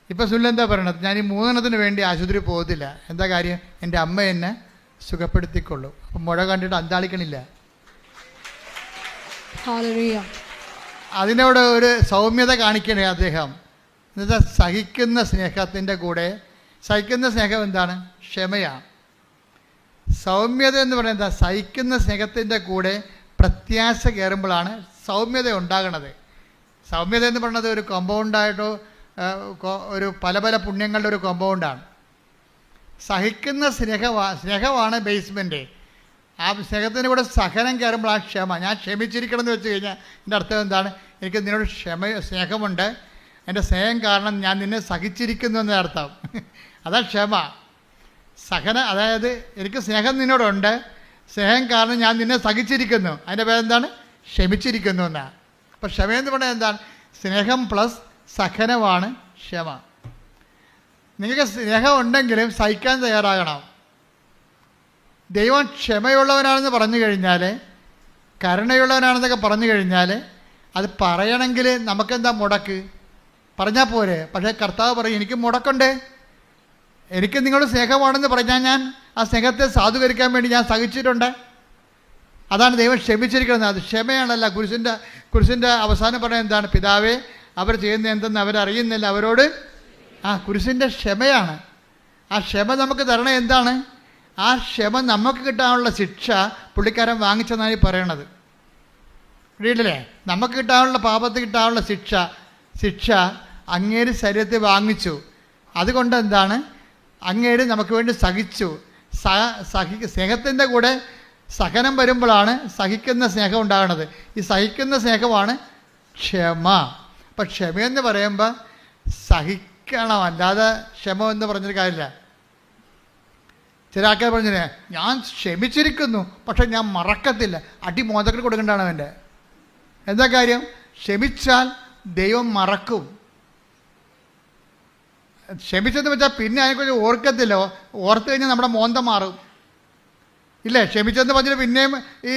ഇപ്പം സുനിൽ എന്താ പറയണത്? ഞാൻ ഈ 3 വേണ്ടി ആശുപത്രി പോകത്തില്ല. എന്താ കാര്യം? എൻ്റെ അമ്മ എന്നെ സുഖപ്പെടുത്തിക്കൊള്ളു. അപ്പം മുഴ കണ്ടിട്ട് അന്താളിക്കണില്ല. അതിനോട് ഒരു സൗമ്യത കാണിക്കണേ അദ്ദേഹം. എന്നുവെച്ചാൽ സഹിക്കുന്ന സ്നേഹത്തിൻ്റെ കൂടെ, സഹിക്കുന്ന സ്നേഹം എന്താണ്? ക്ഷമയാണ്. സൗമ്യത എന്ന് പറയുന്നത് എന്താ? സഹിക്കുന്ന സ്നേഹത്തിൻ്റെ കൂടെ പ്രത്യാശ കയറുമ്പോഴാണ് സൗമ്യത ഉണ്ടാകണത്. സൗമ്യത എന്ന് പറയുന്നത് ഒരു കോമ്പൗണ്ടായിട്ടോ ഒരു പല പല പുണ്യങ്ങളുടെ ഒരു കോമ്പൗണ്ടാണ്. സഹിക്കുന്ന സ്നേഹമാണ് ബേസ്മെൻറ്റ്. ആ സ്നേഹത്തിൻ്റെ കൂടെ സഹനം കയറുമ്പോൾ ആ ക്ഷമ. ഞാൻ ക്ഷമിച്ചിരിക്കണം എന്ന് വെച്ച് കഴിഞ്ഞാൽ എൻ്റെ അർത്ഥം എന്താണ്? എനിക്ക് നിന്നോട് സ്നേഹമുണ്ട്, എൻ്റെ സ്നേഹം കാരണം ഞാൻ നിന്നെ സഹിച്ചിരിക്കുന്നു എന്നതിൻ്റെ അർത്ഥം. അതാ ക്ഷമ. അതായത് എനിക്ക് സ്നേഹം നിന്നോടുണ്ട്, സ്നേഹം കാരണം ഞാൻ നിന്നെ സഹിച്ചിരിക്കുന്നു. അതിൻ്റെ പേരെന്താണ്? ക്ഷമിച്ചിരിക്കുന്നു എന്നാണ്. അപ്പോൾ ക്ഷമയെന്ന് പറഞ്ഞാൽ എന്താണ്? സ്നേഹം പ്ലസ് സഹനമാണ് ക്ഷമ. നിങ്ങൾക്ക് സ്നേഹം ഉണ്ടെങ്കിലും സഹിക്കാൻ തയ്യാറാകണം. ദൈവം ക്ഷമയുള്ളവനാണെന്ന് പറഞ്ഞു കഴിഞ്ഞാൽ, കരുണയുള്ളവനാണെന്നൊക്കെ പറഞ്ഞു കഴിഞ്ഞാൽ, അത് പറയണമെങ്കിൽ നമുക്കെന്താ മുടക്ക്? പറഞ്ഞാൽ പോരെ. പക്ഷേ കർത്താവ് പറയും, എനിക്ക് മുടക്കുണ്ട്. എനിക്ക് നിങ്ങളുടെ സ്നേഹമാണെന്ന് പറഞ്ഞാൽ ഞാൻ ആ സ്നേഹത്തെ സാധൂകരിക്കാൻ വേണ്ടി ഞാൻ സഹിച്ചിട്ടുണ്ട്. അതാണ് ദൈവം ക്ഷമിച്ചിരിക്കുന്നത്. അത് ക്ഷമയാണല്ല. കുരിശിൻ്റെ അവസാനം പറയുന്നത് എന്താണ്? പിതാവേ, അവർ ചെയ്യുന്നത് എന്തെന്ന് അവരറിയുന്നില്ല, അവരോട്. കുരിശിൻ്റെ ക്ഷമയാണ്. ആ ക്ഷമ നമുക്ക് തരണേ എന്താണ്? ആ ക്ഷമ നമുക്ക് കിട്ടാനുള്ള ശിക്ഷ പുള്ളിക്കാരൻ വാങ്ങിച്ചെന്നാണ് ഈ പറയണത്. വീട്ടിലെ നമുക്ക് കിട്ടാനുള്ള പാപത്തിന് കിട്ടാനുള്ള ശിക്ഷ അങ്ങേര് ശരീരത്തിൽ വാങ്ങിച്ചു. അതുകൊണ്ട് എന്താണ്? അങ്ങേര് നമുക്ക് വേണ്ടി സഹിച്ചു. സ്നേഹത്തിൻ്റെ കൂടെ സഹനം വരുമ്പോഴാണ് സഹിക്കുന്ന സ്നേഹം ഉണ്ടാകുന്നത്. ഈ സഹിക്കുന്ന സ്നേഹമാണ് ക്ഷമ. അപ്പം ക്ഷമയെന്ന് പറയുമ്പോൾ സഹിക്കണം, അല്ലാതെ ക്ഷമ എന്ന് പറഞ്ഞൊരു കാര്യമില്ല. ചില ആൾക്കാർ പറഞ്ഞേ ഞാൻ ക്ഷമിച്ചിരിക്കുന്നു പക്ഷെ ഞാൻ മറക്കത്തില്ല. അടി മോദത്തിൽ കൊടുക്കേണ്ടതാണ് അവൻ്റെ. എന്താ കാര്യം? ക്ഷമിച്ചാൽ ദൈവം മറക്കും. ക്ഷമിച്ചെന്ന് വെച്ചാൽ പിന്നെ അതിനെക്കുറിച്ച് ഓർക്കത്തില്ല. ഓർത്ത് കഴിഞ്ഞാൽ നമ്മുടെ മോന്ത മാറും ഇല്ലേ? ക്ഷമിച്ചെന്ന് പറഞ്ഞിട്ട് പിന്നെയും ഈ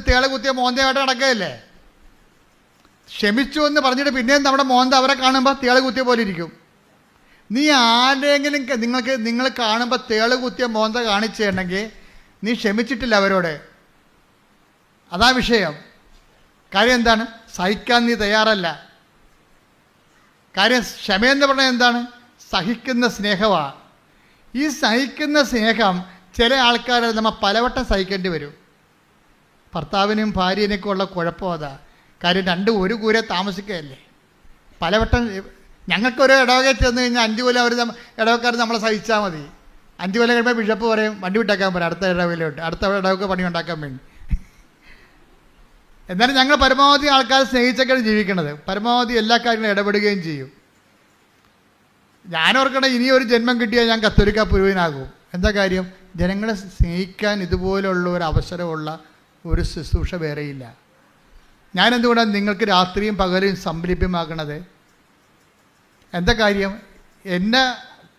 തേള കുത്തിയ മോന്തയായിട്ട് നടക്കുകയല്ലേ? ക്ഷമിച്ചു എന്ന് പറഞ്ഞിട്ട് പിന്നെയും നമ്മുടെ മോന്ത അവരെ കാണുമ്പോൾ തേള കുത്തിയ പോലെ ഇരിക്കും. നീ ആരെങ്കിലും നിങ്ങൾ കാണുമ്പോൾ തേള് കുത്തിയ മോന്ത കാണിച്ചിട്ടുണ്ടെങ്കിൽ നീ ക്ഷമിച്ചിട്ടില്ല അവരോട്. അതാ വിഷയം. കാര്യം എന്താണ്? സഹിക്കാൻ നീ തയ്യാറല്ല. കാര്യം ക്ഷമയെന്ന് പറഞ്ഞാൽ എന്താണ്? സഹിക്കുന്ന സ്നേഹമാണ്. ഈ സഹിക്കുന്ന സ്നേഹം ചില ആൾക്കാർ നമ്മൾ പലവട്ടം സഹിക്കേണ്ടി വരും. ഭർത്താവിനും ഭാര്യനൊക്കെ ഉള്ള കുഴപ്പം അതാ. കാര്യം രണ്ടും ഒരു കൂരെ താമസിക്കുകയല്ലേ. പലവട്ടം ഞങ്ങൾക്കൊരു ഇടവകയിൽ ചെന്ന് കഴിഞ്ഞാൽ 5 കൊല്ലം അവർ ഇടവക്കാർ നമ്മളെ സഹിച്ചാൽ മതി. 5 കൊല്ലം കഴിയുമ്പോൾ ബിഷപ്പ് പറയും വണ്ടി വിട്ടാക്കാൻ പറയും അടുത്ത ഇടവകയിലോട്ട്, അടുത്ത ഇടവക്ക് പണി ഉണ്ടാക്കാൻ വേണ്ടി. എന്നാലും ഞങ്ങൾ പരമാവധി ആൾക്കാർ സ്നേഹിച്ചൊക്കെയാണ് ജീവിക്കുന്നത്. പരമാവധി എല്ലാ കാര്യങ്ങളും ഇടപെടുകയും ചെയ്യും. ഞാനോർക്കണേ ഇനി ഒരു ജന്മം കിട്ടിയാൽ ഞാൻ കത്തോലിക്ക പുരോഹിതനാകും. എന്താ കാര്യം? ജനങ്ങളെ സ്നേഹിക്കാൻ ഇതുപോലുള്ള ഒരു അവസരമുള്ള ഒരു ശുശ്രൂഷ വേറെയില്ല. ഞാനെന്തുകൊണ്ടാണ് നിങ്ങൾക്ക് രാത്രിയും പകലും സംലഭ്യമാക്കണത്? എന്താ കാര്യം? എന്നെ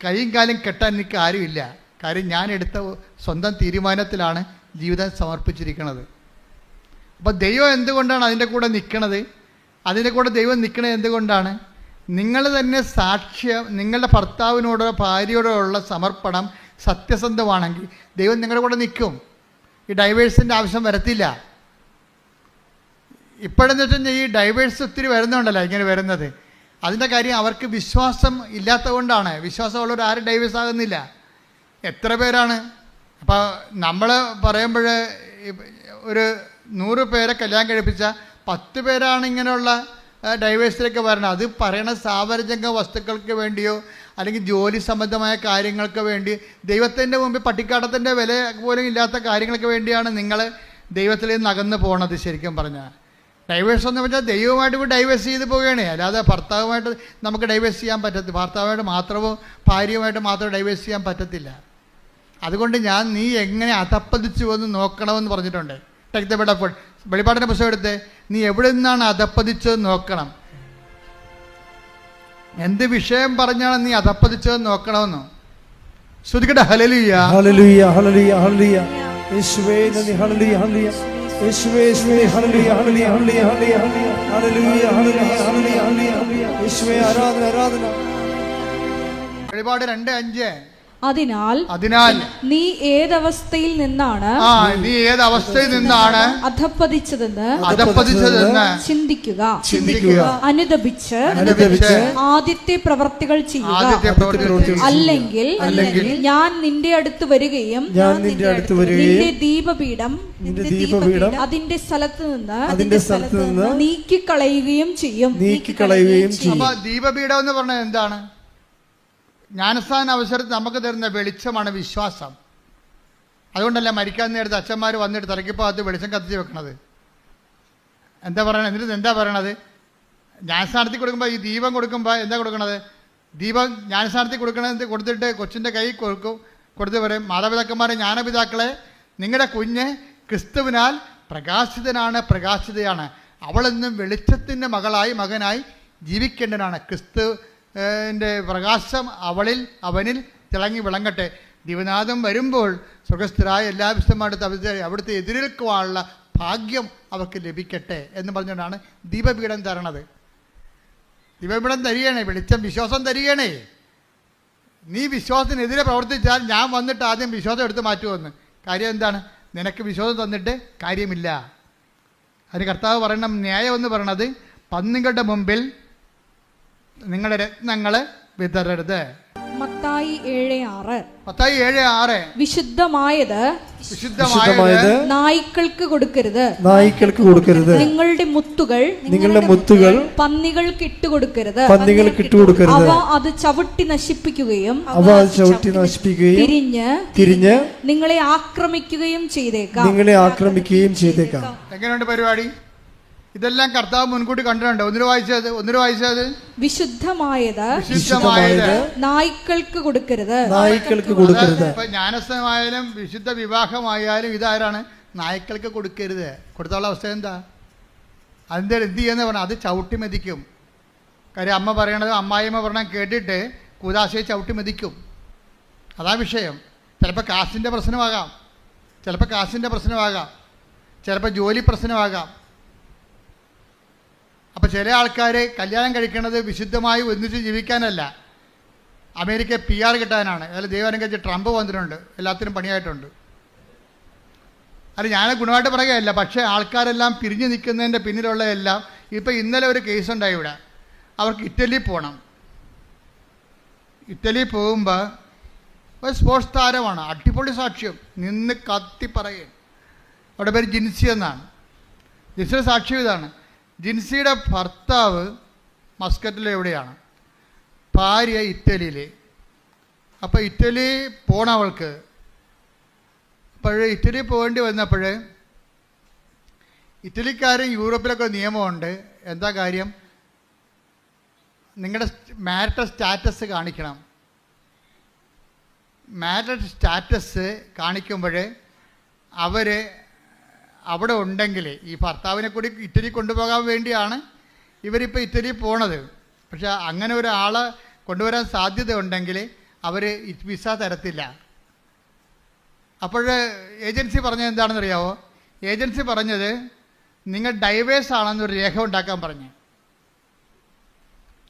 കൈയും കാലും കെട്ടാൻ എനിക്ക് ആരുമില്ല. കാര്യം ഞാൻ എടുത്ത സ്വന്തം തീരുമാനത്തിലാണ് ജീവിതം സമർപ്പിച്ചിരിക്കുന്നത്. അപ്പോൾ ദൈവം എന്തുകൊണ്ടാണ് അതിൻ്റെ കൂടെ നിൽക്കണത്? അതിൻ്റെ കൂടെ ദൈവം നിൽക്കണത് എന്തുകൊണ്ടാണ്? നിങ്ങൾ തന്നെ സാക്ഷ്യം, നിങ്ങളുടെ ഭർത്താവിനോടോ ഭാര്യയോടോ ഉള്ള സമർപ്പണം സത്യസന്ധമാണെങ്കിൽ ദൈവം നിങ്ങളുടെ കൂടെ നിൽക്കും. ഈ ഡൈവേഴ്സിൻ്റെ ആവശ്യം വരത്തില്ല. ഇപ്പോഴെന്ന് വെച്ചാൽ ഈ ഡൈവേഴ്സ് ഒത്തിരി വരുന്നുണ്ടല്ലോ ഇങ്ങനെ വരുന്നത്. അതിൻ്റെ കാര്യം അവർക്ക് വിശ്വാസം ഇല്ലാത്തത് കൊണ്ടാണ്. വിശ്വാസമുള്ളവർ ആരും ഡൈവേഴ്സ് ആകുന്നില്ല. എത്ര പേരാണ്? അപ്പോൾ നമ്മൾ പറയുമ്പോൾ ഒരു 100 പേരെ കല്യാണം കഴിപ്പിച്ച 10 പേരാണ് ഇങ്ങനെയുള്ള ഡൈവേഴ്സിലേക്ക് വരണം. അത് പറയണ സാവരജംഗ വസ്തുക്കൾക്ക് വേണ്ടിയോ അല്ലെങ്കിൽ ജോലി സംബന്ധമായ കാര്യങ്ങൾക്ക് വേണ്ടി, ദൈവത്തിൻ്റെ മുമ്പിൽ പട്ടിക്കാട്ടത്തിൻ്റെ വില പോലും ഇല്ലാത്ത കാര്യങ്ങൾക്ക് വേണ്ടിയാണ് നിങ്ങൾ ദൈവത്തിൽ നിന്ന് അകന്ന് പോകണത്. ശരിക്കും പറഞ്ഞാൽ ഡൈവേഴ്സ് എന്ന് വെച്ചാൽ ദൈവമായിട്ട് ഡൈവേഴ്സ് ചെയ്ത് പോവുകയാണ്. അല്ലാതെ ഭർത്താവുമായിട്ട് നമുക്ക് ഡൈവേഴ്സ് ചെയ്യാൻ പറ്റത്തില്ല. ഭർത്താവുമായിട്ട് മാത്രമോ ഭാര്യയുമായിട്ട് മാത്രമോ ഡൈവേഴ്സ് ചെയ്യാൻ പറ്റത്തില്ല. അതുകൊണ്ട് നീ എങ്ങനെ അധപ്പതിച്ചു എന്ന് നോക്കണമെന്ന് പറഞ്ഞിട്ടുണ്ട്. Take the bed of God. വെളിപ്പാടിൻ്റെ പുസ്തകം എടുത്ത് നീ എവിടെ നിന്നാണ് അധപ്പതിച്ചതെന്ന് നോക്കണം. എന്ത് വിഷയം പറഞ്ഞാണ് നീ അധപ്പതിച്ചതെന്ന് നോക്കണമെന്നോ? ശ്രുതിക്കട്ടെ. ഹല്ലേലൂയ ഹല്ലേലൂയ ഹല്ലേലൂയ ഹല്ലേലൂയ. യേശുവേ നന്ദി. ഹല്ലേലൂയ ഹല്ലേലൂയ. യേശുവേ യേശുവേ ഹല്ലേലൂയ ഹല്ലേലൂയ ഹല്ലേലൂയ ഹല്ലേലൂയ ഹല്ലേലൂയ ഹല്ലേലൂയ ഹല്ലേലൂയ. യേശുവേ ആരാധന ആരാധന. വെളിപ്പാട് 2:5. അതിനാൽ നീ ഏതവസ്ഥയിൽ നിന്നാണ് അധപ്പതിച്ചതെന്ന് ചിന്തിക്കുക. അനുദപിച്ച് ആദ്യത്തെ പ്രവർത്തികൾ ചെയ്യുക. അല്ലെങ്കിൽ ഞാൻ നിന്റെ അടുത്ത് വരികയും നിന്റെ ദീപപീഠം അതിന്റെ സ്ഥലത്ത് നിന്ന് നീക്കിക്കളയുകയും ചെയ്യും. ദീപപീഠം എന്ന് പറഞ്ഞാൽ എന്താണ്? ജ്ഞാനസ്ഥാന അവസരത്തിൽ നമുക്ക് തരുന്ന വെളിച്ചമാണ് വിശ്വാസം. അതുകൊണ്ടല്ല മരിക്കാൻ നേരത്തെ അച്ഛന്മാർ വന്നിട്ട് തലയ്ക്കിപ്പകത്ത് വെളിച്ചം കത്തിച്ച് വെക്കണത്. എന്താ പറയണത്? എന്നിട്ട് എന്താ പറയണത്? ജ്ഞാനസ്ഥാനത്തിൽ കൊടുക്കുമ്പോൾ ഈ ദീപം കൊടുക്കുമ്പോൾ എന്താ കൊടുക്കണത്? ദീപം ജ്ഞാനസ്ഥാനത്തിൽ കൊടുത്തിട്ട് കൊച്ചിൻ്റെ കൈ കൊടുത്ത് പറയും, മാതാപിതാക്കന്മാരെ ജ്ഞാനപിതാക്കളെ, നിങ്ങളുടെ കുഞ്ഞ് ക്രിസ്തുവിനാൽ പ്രകാശിതയാണ്. അവളെന്നും വെളിച്ചത്തിൻ്റെ മകനായി ജീവിക്കേണ്ടതാണ്. ക്രിസ്തുവിൻ്റെ പ്രകാശം അവനിൽ തിളങ്ങി വിളങ്ങട്ടെ. ദിവനാഥം വരുമ്പോൾ സ്വർഗസ്ഥരായ എല്ലാ വിശുദ്ധന്മാരുടെ അവിടുത്തെ എതിരേൽക്കുവാനുള്ള ഭാഗ്യം അവർക്ക് ലഭിക്കട്ടെ എന്ന് പറഞ്ഞുകൊണ്ടാണ് ദീപപീഠം തരണത്. ദീപപീഠം തരികയാണേ, വെളിച്ചം വിശ്വാസം തരികയാണേ. നീ വിശ്വാസത്തിനെതിരെ പ്രവർത്തിച്ചാൽ ഞാൻ വന്നിട്ട് ആദ്യം വിശ്വാസം എടുത്ത് മാറ്റുമെന്ന്. കാര്യം എന്താണ്? നിനക്ക് വിശ്വാസം തന്നിട്ട് കാര്യമില്ല. അതിന് കർത്താവ് പറയണം, ന്യായം എന്ന് പറയണത് പന്നികളുടെ മുമ്പിൽ നിങ്ങളുടെ രത്നങ്ങൾ വിതറരുത്. മത്തായി മത്തായി 7:6. മത്തായി 7:6. വിശുദ്ധമായത് വിശുദ്ധമായത് നായ്ക്കൾക്ക് കൊടുക്കരുത്. നായ്ക്കൾക്ക് കൊടുക്കരുത്. നിങ്ങളുടെ മുത്തുകൾ പന്നികൾക്ക് ഇട്ടുകൊടുക്കരുത്. അവ അത് ചവിട്ടി നശിപ്പിക്കുകയും തിരിഞ്ഞ് നിങ്ങളെ ആക്രമിക്കുകയും ചെയ്തേക്കാം. എങ്ങനെയുണ്ട് പരിപാടി? ഇതെല്ലാം കർത്താവ് മുൻകൂട്ടി കണ്ടിട്ടുണ്ട്. ഒന്നിനു വായിച്ചത് വിശുദ്ധമായത് നായ്ക്കൾക്ക് കൊടുക്കരുത്. ഇപ്പൊ ജ്ഞാനസ്ഥമായാലും വിശുദ്ധ വിവാഹമായാലും ഇതാരാണ്? നായ്ക്കൾക്ക് കൊടുക്കരുത്. കൊടുത്തുള്ള അവസ്ഥ എന്താ? അതിൻ്റെ എന്ത് ചെയ്യുന്ന പറഞ്ഞാൽ അത് ചവിട്ടി മെതിക്കും. കാര്യം അമ്മ പറയണത്, അമ്മായിയമ്മ പറഞ്ഞാൽ കേട്ടിട്ട് കൂദാശയെ ചവിട്ടി മെതിക്കും. അതാ വിഷയം. ചിലപ്പോൾ കാശിൻ്റെ പ്രശ്നമാകാം, ചിലപ്പോൾ ജോലി പ്രശ്നമാകാം. അപ്പോൾ ചില ആൾക്കാർ കല്യാണം കഴിക്കുന്നത് വിശുദ്ധമായി ഒന്നിച്ച് ജീവിക്കാനല്ല, അമേരിക്ക PR കിട്ടാനാണ്. അതിൽ ദൈവാനുഗ്രഹിച്ച് ട്രംപ് വന്നിട്ടുണ്ട്, എല്ലാത്തിനും പണിയായിട്ടുണ്ട്. അത് ഞാൻ ഗുണമായിട്ട് പറയുകയല്ല, പക്ഷേ ആൾക്കാരെല്ലാം പിരിഞ്ഞു നിൽക്കുന്നതിൻ്റെ പിന്നിലുള്ള എല്ലാം. ഇപ്പോൾ ഇന്നലെ ഒരു കേസുണ്ടായി ഇവിടെ. അവർക്ക് ഇറ്റലി പോകണം. ഇറ്റലി പോകുമ്പോൾ ഒരു സ്പോർട്സ് താരമാണ്, അടിപൊളി സാക്ഷ്യം, നിന്ന് കത്തി പറയും. അവിടെ പേര് ജിൻസി എന്നാണ്. ജിൻസിയുടെ സാക്ഷ്യം ഇതാണ്: ജിൻസിയുടെ ഭർത്താവ് മസ്കറ്റിൽ എവിടെയാണ്, ഭാര്യ ഇറ്റലിയിൽ. അപ്പോൾ ഇറ്റലി പോകണം അവൾക്ക്. ഇറ്റലി പോകേണ്ടി വന്നപ്പോൾ ഇറ്റലിക്കാരും യൂറോപ്പിലൊക്കെ നിയമമുണ്ട്. എന്താ കാര്യം? നിങ്ങളുടെ മാരിറ്റൽ സ്റ്റാറ്റസ് കാണിക്കണം. മാരിറ്റൽ സ്റ്റാറ്റസ് കാണിക്കുമ്പോൾ അവർ അവിടെ ഉണ്ടെങ്കിൽ, ഈ ഭർത്താവിനെ കൂടി ഇറ്റലി കൊണ്ടുപോകാൻ വേണ്ടിയാണ് ഇവരിപ്പോൾ ഇറ്റലി പോണത്. പക്ഷെ അങ്ങനെ ഒരാളെ കൊണ്ടുവരാൻ സാധ്യത ഉണ്ടെങ്കിൽ അവർ വിസ തരത്തില്ല. അപ്പോൾ ഏജൻസി പറഞ്ഞത് എന്താണെന്ന് അറിയാമോ? ഏജൻസി പറഞ്ഞത് നിങ്ങൾ ഡൈവേഴ്സ് ആണെന്നൊരു രേഖ ഉണ്ടാക്കാൻ പറഞ്ഞു.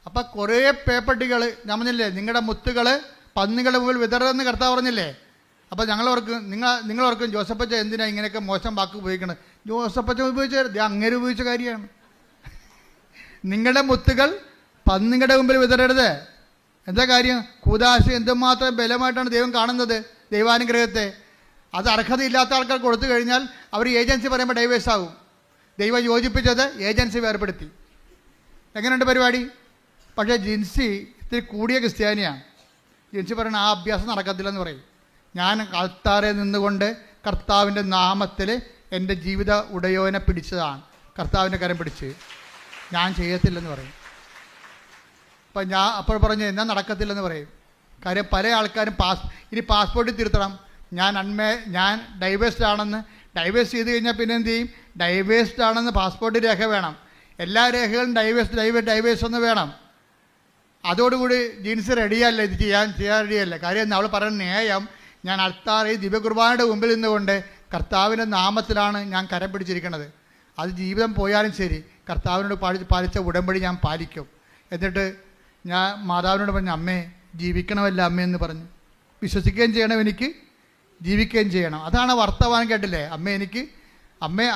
അപ്പം കുറേ പേപ്പട്ടികൾ, ഞാൻ പറഞ്ഞില്ലേ, നിങ്ങളുടെ മുത്തുകൾ പന്നികളുടെ മുമ്പിൽ വിതറുമെന്ന് കർത്താവ് പറഞ്ഞില്ലേ. അപ്പോൾ നിങ്ങളോർക്കും ജോസഫച്ച എന്തിനാ ഇങ്ങനെയൊക്കെ മോശം വാക്ക് ഉപയോഗിക്കണം? ജോസഫച്ച ഉപയോഗിച്ചത് അങ്ങനെ ഉപയോഗിച്ച കാര്യമാണ്. നിങ്ങളുടെ മുത്തുകൾ പന്നികളുടെ മുമ്പിൽ വിതറരുത്. എന്താ കാര്യം? കൂദാശ എന്തുമാത്രം ബലമായിട്ടാണ് ദൈവം കാണുന്നത്, ദൈവാനുഗ്രഹത്തെ. അത് അർഹതയില്ലാത്ത ആൾക്കാർ കൊടുത്തു കഴിഞ്ഞാൽ അവർ ഏജൻസി പറയുമ്പോൾ ഡൈവേഴ്സ് ആകും. ദൈവം യോജിപ്പിച്ചത് ഏജൻസി വേർപെടുത്തി. എങ്ങനെയുണ്ട് പരിപാടി? പക്ഷേ ജിൻസി ഇത്തിരി കൂടിയ ക്രിസ്ത്യാനിയാണ്. ജിൻസി പറയുന്നത് ആ അഭ്യാസം നടക്കത്തില്ലെന്ന് പറയും. ഞാൻ ആൾത്താരെ നിന്നുകൊണ്ട് കർത്താവിൻ്റെ നാമത്തിൽ എൻ്റെ ജീവിത ഉടയോനെ പിടിച്ചതാണ്, കർത്താവിൻ്റെ കരം പിടിച്ച്. ഞാൻ ചെയ്യത്തില്ലെന്ന് പറയും. അപ്പം ഞാൻ അപ്പോൾ പറഞ്ഞു എന്നാൽ നടക്കത്തില്ലെന്ന് പറയും. കാര്യം പല ആൾക്കാരും ഇനി പാസ്പോർട്ടിൽ തിരുത്തണം, ഞാൻ ഡൈവേഴ്സ്ഡ് ആണെന്ന്. ഡൈവേഴ്സ് ചെയ്ത് കഴിഞ്ഞാൽ പിന്നെ എന്ത് ചെയ്യും? ഡൈവേഴ്സ്ഡ് ആണെന്ന് പാസ്പോർട്ട് രേഖ വേണം. എല്ലാ രേഖകളും ഡൈവേഴ്സ് ഒന്ന് വേണം. അതോടുകൂടി ജീൻസ് റെഡിയല്ല, ഇത് ചെയ്യാൻ റെഡിയല്ല. കാര്യം അവൾ പറയുന്ന ന്യായം, ഞാൻ അൾത്താറിൽ ദിവ്യകുർബാനയുടെ മുമ്പിൽ നിന്നുകൊണ്ട് കർത്താവിൻ്റെ നാമത്തിലാണ് ഞാൻ കരം പിടിച്ചിരിക്കുന്നത്. അത് ജീവിതം പോയാലും ശരി കർത്താവിനോട് പാലിച്ച ഉടമ്പടി ഞാൻ പാലിക്കും. എന്നിട്ട് ഞാൻ മാതാവിനോട് പറഞ്ഞു, അമ്മേ ജീവിക്കണമല്ല അമ്മ എന്ന് പറഞ്ഞു. വിശ്വസിക്കുകയും ചെയ്യണം, എനിക്ക് ജീവിക്കുകയും ചെയ്യണം. അതാണ് വർത്തമാനം. കേട്ടില്ലേ?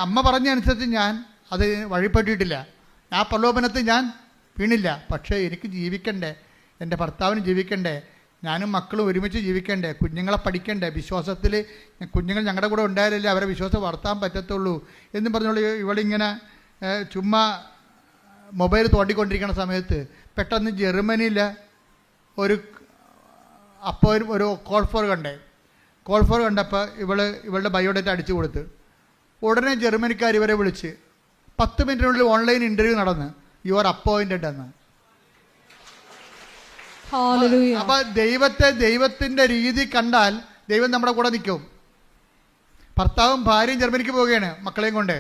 അമ്മ പറഞ്ഞനുസരിച്ച് ഞാൻ അത് വഴിപ്പെട്ടിട്ടില്ല. ആ പ്രലോഭനത്തിൽ ഞാൻ വീണില്ല. പക്ഷേ എനിക്ക് ജീവിക്കണ്ടേ, എൻ്റെ ഭർത്താവിന് ജീവിക്കണ്ടേ, ഞാനും മക്കളും ഒരുമിച്ച് ജീവിക്കണ്ടേ, കുഞ്ഞുങ്ങളെ പഠിക്കണ്ടേ, വിശ്വാസത്തിൽ കുഞ്ഞുങ്ങൾ ഞങ്ങളുടെ കൂടെ ഉണ്ടായാലല്ലേ അവരെ വിശ്വാസം വളർത്താൻ പറ്റത്തുള്ളൂ എന്നും പറഞ്ഞുള്ള ഇവളിങ്ങനെ ചുമ്മാ മൊബൈൽ തോണ്ടിക്കൊണ്ടിരിക്കുന്ന സമയത്ത് പെട്ടെന്ന് ജർമ്മനിയിൽ ഒരു കോൾ ഫോർ കണ്ടപ്പോൾ ഇവളുടെ ബയോഡേറ്റ അടിച്ചു കൊടുത്ത് ഉടനെ ജർമ്മനിക്കാർ ഇവരെ വിളിച്ച് 10 മിനിറ്റിനുള്ളിൽ ഓൺലൈൻ ഇൻ്റർവ്യൂ നടന്ന് യു ആർ അപ്പോയിൻറ്റഡ് എന്ന്. അപ്പോൾ ദൈവത്തിൻ്റെ രീതി കണ്ടാൽ ദൈവം നമ്മുടെ കൂടെ നിൽക്കും. ഭർത്താവും ഭാര്യയും ജർമ്മനിക്ക് പോവുകയാണ് മക്കളെയും കൊണ്ട്.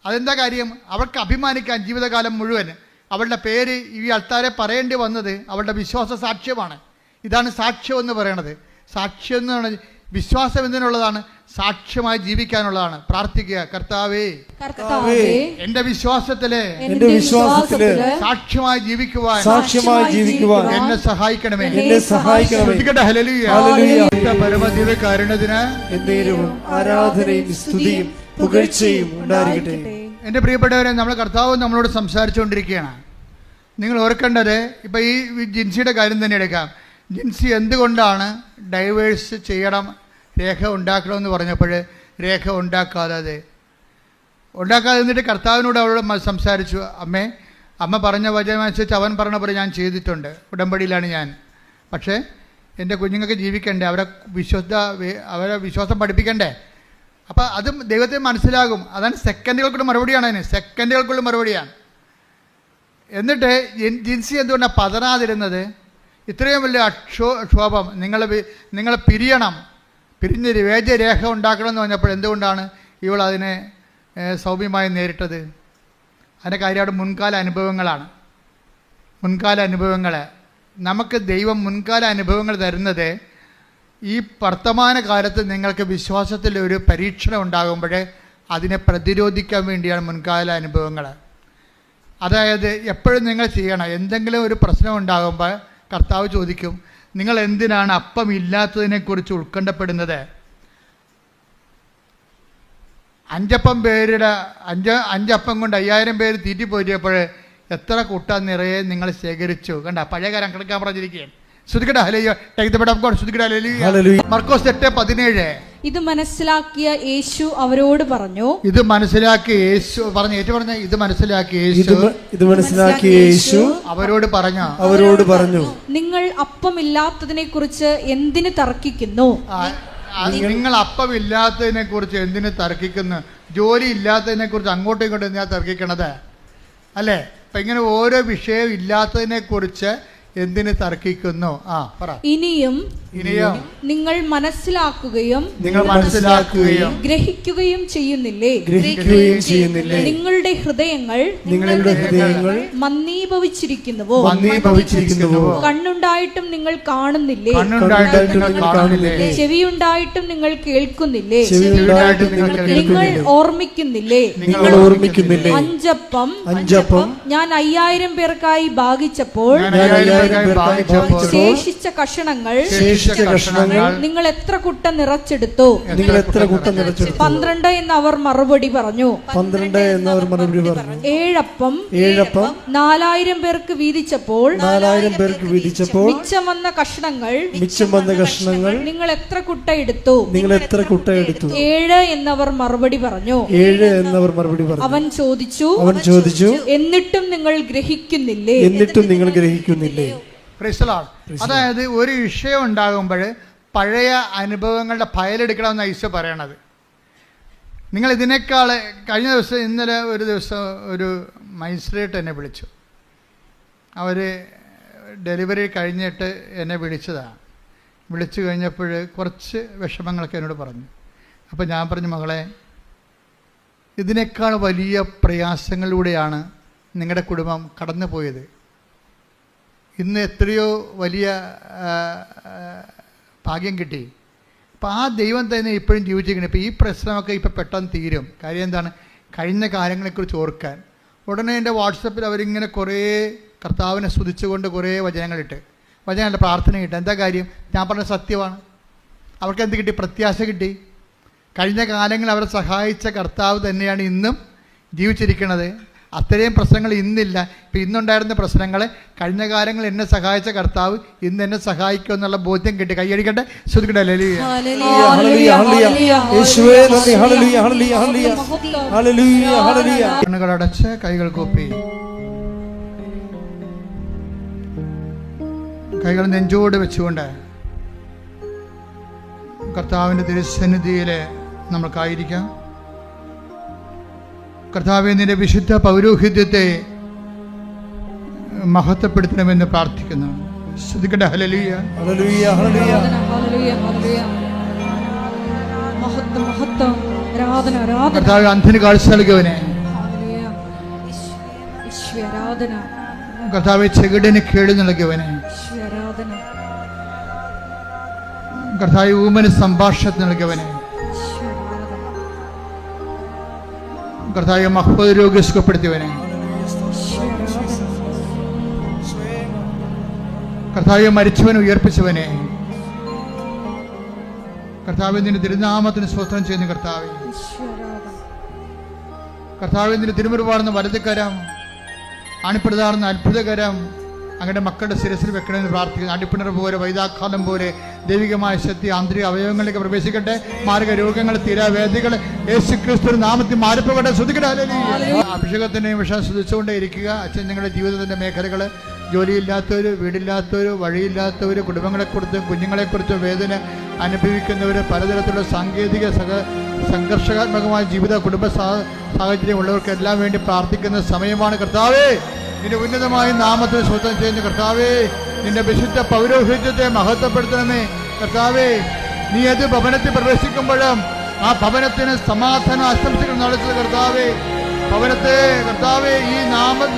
അതെന്താ കാര്യം? അവൾക്ക് അഭിമാനിക്കാൻ ജീവിതകാലം മുഴുവൻ അവളുടെ പേര് ഈ അൾത്താരെ പറയേണ്ടി വന്നത് അവളുടെ വിശ്വാസ സാക്ഷ്യമാണ്. ഇതാണ് സാക്ഷ്യം എന്ന് പറയണത്. സാക്ഷ്യം എന്ന് പറയുന്നത് വിശ്വാസം എന്തിനുള്ളതാണ്? സാക്ഷ്യമായി ജീവിക്കാനുള്ളതാണ്. പ്രാർത്ഥിക്കുക, കർത്താവേ എന്റെ വിശ്വാസത്തില് സാക്ഷ്യമായി ജീവിക്കുവാൻ എന്നെ സഹായിക്കണമേ. പരമദിവ്യകാരുണ്യത്തിന് ആരാധനയും സ്തുതിയും പുകഴ്ചയും ഉണ്ടായിരിക്കട്ടെ. എൻ്റെ പ്രിയപ്പെട്ടവരെ, നമ്മൾ കർത്താവ് നമ്മളോട് സംസാരിച്ചുകൊണ്ടിരിക്കുകയാണ്. നിങ്ങൾ ഓർക്കേണ്ടത്, ഇപ്പം ഈ ജിൻസിയുടെ കാര്യം തന്നെ എടുക്കാം. ജിൻസി എന്തുകൊണ്ടാണ് ഡൈവേഴ്സ് ചെയ്യണം, രേഖ ഉണ്ടാക്കണമെന്ന് പറഞ്ഞപ്പോൾ രേഖ ഉണ്ടാക്കാതെ എന്നിട്ട് കർത്താവിനോട് അവളോട് സംസാരിച്ചു. അമ്മ പറഞ്ഞ വചനമനുസരിച്ച് അവൻ പറഞ്ഞ പോലെ ഞാൻ ചെയ്തിട്ടുണ്ട്, ഉടമ്പടിയിലാണ് ഞാൻ. പക്ഷേ എൻ്റെ കുഞ്ഞുങ്ങൾക്ക് ജീവിക്കണ്ടേ, അവരെ വിശ്വാസം പഠിപ്പിക്കണ്ടേ. അപ്പോൾ അതും ദൈവത്തെ മനസ്സിലാകും. അതാണ് സെക്കൻഡുകൾക്കുള്ള മറുപടിയാണ്, അതിന് സെക്കൻഡുകൾക്കുള്ള മറുപടിയാണ്. എന്നിട്ട് ജിൻസി എന്തുകൊണ്ടാണ് പതറാതിരുന്നത്? ഇത്രയും വലിയ ക്ഷോഭം, നിങ്ങൾ പിരിയണം, പിരിഞ്ഞ് വേദ്യരേഖ ഉണ്ടാക്കണം എന്ന് പറഞ്ഞപ്പോൾ എന്തുകൊണ്ടാണ് ഇവൾ അതിനെ സൗമ്യമായി നേരിട്ടത്? അതിൻ്റെ കാര്യമായിട്ട് മുൻകാല അനുഭവങ്ങൾ. നമുക്ക് ദൈവം മുൻകാല അനുഭവങ്ങൾ തരുന്നത് ഈ വർത്തമാന കാലത്ത് നിങ്ങൾക്ക് വിശ്വാസത്തിൽ ഒരു പരീക്ഷണം ഉണ്ടാകുമ്പോൾ അതിനെ പ്രതിരോധിക്കാൻ വേണ്ടിയാണ് മുൻകാല അനുഭവങ്ങൾ. അതായത് എപ്പോഴും നിങ്ങൾ ചെയ്യണം, എന്തെങ്കിലും ഒരു പ്രശ്നം ഉണ്ടാകുമ്പോൾ കർത്താവ് ചോദിക്കും, നിങ്ങൾ എന്തിനാണ് അപ്പം ഇല്ലാത്തതിനെക്കുറിച്ച് ഉത്കണ്ഠപ്പെടുന്നത്? അഞ്ചപ്പം കൊണ്ട് 5000 പേര് തീറ്റിപ്പോറ്റിയപ്പോൾ എത്ര കുട്ട നിറയെ നിങ്ങൾ ശേഖരിച്ചു? കണ്ട, പഴയ കാലം കണക്കാൻ പറഞ്ഞിരിക്കുകയാണ്. മർക്കോസ് 8:17. ഇത് മനസ്സിലാക്കിയ യേശു അവരോട് പറഞ്ഞു. ഇത് മനസ്സിലാക്കിയ യേശു അവരോട് പറഞ്ഞു, നിങ്ങൾ അപ്പമില്ലാത്തതിനെ കുറിച്ച് എന്തിന് തർക്കിക്കുന്നു? നിങ്ങൾ അപ്പമില്ലാത്തതിനെ കുറിച്ച് എന്തിന് തർക്കിക്കുന്നു? ജോലി ഇല്ലാത്തതിനെ കുറിച്ച് അങ്ങോട്ടും ഇങ്ങോട്ടും എന്തിനാ തർക്കിക്കണത്? അല്ലേ? അപ്പം ഇങ്ങനെ ഓരോ വിഷയം ഇല്ലാത്തതിനെ കുറിച്ച് എന്തിന് തർക്കിക്കുന്നു? ഇനിയും നിങ്ങൾ മനസ്സിലാക്കുകയും ഗ്രഹിക്കുകയും ചെയ്യുന്നില്ലേ? നിങ്ങളുടെ ഹൃദയങ്ങൾ മന്ദീഭവിച്ചിരിക്കുന്നുവോ? കണ്ണുണ്ടായിട്ടും നിങ്ങൾ കാണുന്നില്ലേ? ചെവിയുണ്ടായിട്ടും നിങ്ങൾ കേൾക്കുന്നില്ലേ? നിങ്ങൾ ഓർമ്മിക്കുന്നില്ലേ? 5 അപ്പം ഞാൻ 5000 പേർക്കായി ഭാഗിച്ചപ്പോൾ ശേഷിച്ച കഷണങ്ങൾ നിങ്ങൾ എത്ര കുട്ട നിറച്ചെടുത്തു? 12 എന്ന് അവർ മറുപടി പറഞ്ഞു. 7 അപ്പം 4000 പേർക്ക് വീതിച്ചപ്പോൾ മിച്ചം വന്ന കഷണങ്ങൾ നിങ്ങൾ എത്ര കുട്ട എടുത്തു? 7 എന്നവർ മറുപടി പറഞ്ഞു. അവൻ ചോദിച്ചു, എന്നിട്ടും നിങ്ങൾ ഗ്രഹിക്കുന്നില്ലേ? അതായത് ഒരു വിഷയം ഉണ്ടാകുമ്പോൾ പഴയ അനുഭവങ്ങളുടെ ഫയലെടുക്കണമെന്നാണ് ഈശോ പറയണത്. നിങ്ങൾ ഇതിനേക്കാൾ ഇന്നലെ ഒരു ദിവസം ഒരു മജിസ്ട്രേറ്റ് എന്നെ വിളിച്ചു. അവർ ഡെലിവറി കഴിഞ്ഞിട്ട് എന്നെ വിളിച്ചതാണ്. വിളിച്ചു കഴിഞ്ഞപ്പോൾ കുറച്ച് വിഷമങ്ങളൊക്കെ എന്നോട് പറഞ്ഞു. അപ്പോൾ ഞാൻ പറഞ്ഞു, മകളെ, ഇതിനേക്കാൾ വലിയ പ്രയാസങ്ങളിലൂടെയാണ് നിങ്ങളുടെ കുടുംബം കടന്നു പോയത്. ഇന്ന് എത്രയോ വലിയ ഭാഗ്യം കിട്ടി. അപ്പോൾ ആ ദൈവം തന്നെ ഇപ്പോഴും ജീവിച്ചിരിക്കണം. ഇപ്പോൾ ഈ പ്രശ്നമൊക്കെ ഇപ്പോൾ പെട്ടെന്ന് തീരും. കാര്യം എന്താണ്? കഴിഞ്ഞ കാര്യങ്ങളെക്കുറിച്ച് ഓർക്കാൻ. ഉടനെ എൻ്റെ വാട്സപ്പിൽ അവരിങ്ങനെ കുറേ കർത്താവിനെ സ്തുതിച്ചുകൊണ്ട് കുറേ വചനങ്ങളുടെ പ്രാർത്ഥന കിട്ടി. എന്താ കാര്യം? ഞാൻ പറഞ്ഞ സത്യമാണ്. അവർക്ക് എന്ത് കിട്ടി? പ്രത്യാശ കിട്ടി. കഴിഞ്ഞ കാലങ്ങളിൽ അവരെ സഹായിച്ച കർത്താവ് തന്നെയാണ് ഇന്നും ജീവിച്ചിരിക്കുന്നത്. അത്രയും പ്രശ്നങ്ങൾ ഇന്നില്ല. ഇപ്പം ഇന്നുണ്ടായിരുന്ന പ്രശ്നങ്ങൾ കഴിഞ്ഞ കാലങ്ങളിൽ എന്നെ സഹായിച്ച കർത്താവ് ഇന്ന് എന്നെ സഹായിക്കും എന്നുള്ള ബോധ്യം കിട്ടി. കൈയടിക്കട്ടെ, ശ്രുതിക്കട്ടെ. കണ്ണുകളടച്ച് കൈകൾ കൂപ്പി, കൈകൾ നെഞ്ചോട് വെച്ചുകൊണ്ട് കർത്താവിൻ്റെ തിരുസന്നിധിയിൽ നമുക്കായിരിക്കാം. കർത്താവേ, നിന്റെ വിശുദ്ധ പൗരോഹിത്യത്തെ മഹത്വപ്പെടുത്തണമെന്ന് പ്രാർത്ഥിക്കുന്നു. ശ്രദ്ധിക്കട്ടെ. ഹല്ലേലൂയ, ഹല്ലേലൂയ, ഹല്ലേലൂയ, ഹല്ലേലൂയ, ഹല്ലേലൂയ. മഹത്വം, മഹത്വം, ആരാധന, ആരാധന. കർത്താവേ, അന്ധന് കാഴ്ച നൽകിയവനെ, ഹല്ലേലൂയ, യേശുവേ ആരാധന. കർത്താവേ, ചെകിടന് കേൾവി നൽകിയവനെ, യേശുവേ ആരാധന. കർത്താവേ, ഊമന് സംഭാഷണം നൽകിയവനെ, കർത്താവേ, മഹ്ഫൂദ് രോഗി സുഖപ്പെടുത്തിയവനെ, കർത്താവേ, മരിച്ചവനെ ഉയർപ്പിച്ചവനെ, കർത്താവേ, നിന്റെ തിരുനാമത്തിന് സ്തോത്രം ചെയ്യുന്നു. കർത്താവേ, കർത്താവേ, നിന്റെ തിരുമുറിവാർന്ന വലതുകരം, അണിപ്രതാർന്ന അത്ഭുതകരം, അങ്ങയുടെ മക്കളുടെ ശിരസിൽ വെക്കണമെന്ന് പ്രാർത്ഥിക്കുന്നു. അടിപ്പിണർ പോലെ, വൈതാഘാതം പോലെ ദൈവികമായ ശക്തി ആന്തരിക അവയവങ്ങളിലേക്ക് പ്രവേശിക്കട്ടെ. മാരക രോഗങ്ങൾ, തീരാവേദികൾ യേശുക്രിസ്തു നാമത്തിൽ മാറിപ്പോകട്ടെ. ശ്രദ്ധിക്കട്ടെ. അഭിഷേകത്തിൻ്റെ വിഷം ശ്രദ്ധിച്ചുകൊണ്ടേ ഇരിക്കുക. അച്ഛൻ നിങ്ങളുടെ ജീവിതത്തിൻ്റെ മേഖലകൾ, ജോലിയില്ലാത്തവർ, വീടില്ലാത്തവർ, വഴിയില്ലാത്തവർ, കുടുംബങ്ങളെക്കുറിച്ചും കുഞ്ഞുങ്ങളെക്കുറിച്ചും വേദന അനുഭവിക്കുന്നവർ, പലതരത്തിലുള്ള സാങ്കേതിക സംഘർഷാത്മകമായ ജീവിത കുടുംബ സാഹചര്യം ഉള്ളവർക്കെല്ലാം വേണ്ടി പ്രാർത്ഥിക്കുന്ന സമയമാണ്. കർത്താവേ, നിന്റെ ഉന്നതമായ നാമത്തിൽ സ്വന്തം ചെയ്യുന്ന കർത്താവേ, നിന്റെ വിശുദ്ധ പൗരോഹിത്യത്തെ മഹത്വപ്പെടുത്തണമേ. കർത്താവേ, നീ ഏത് ഭവനത്തിൽ പ്രവേശിക്കുമ്പോഴും ആ ഭവനത്തിന് സമാധാന ആശംസകൾ നടത്തുക. കർത്താവേ, ഭവനത്തെ കർത്താവേ,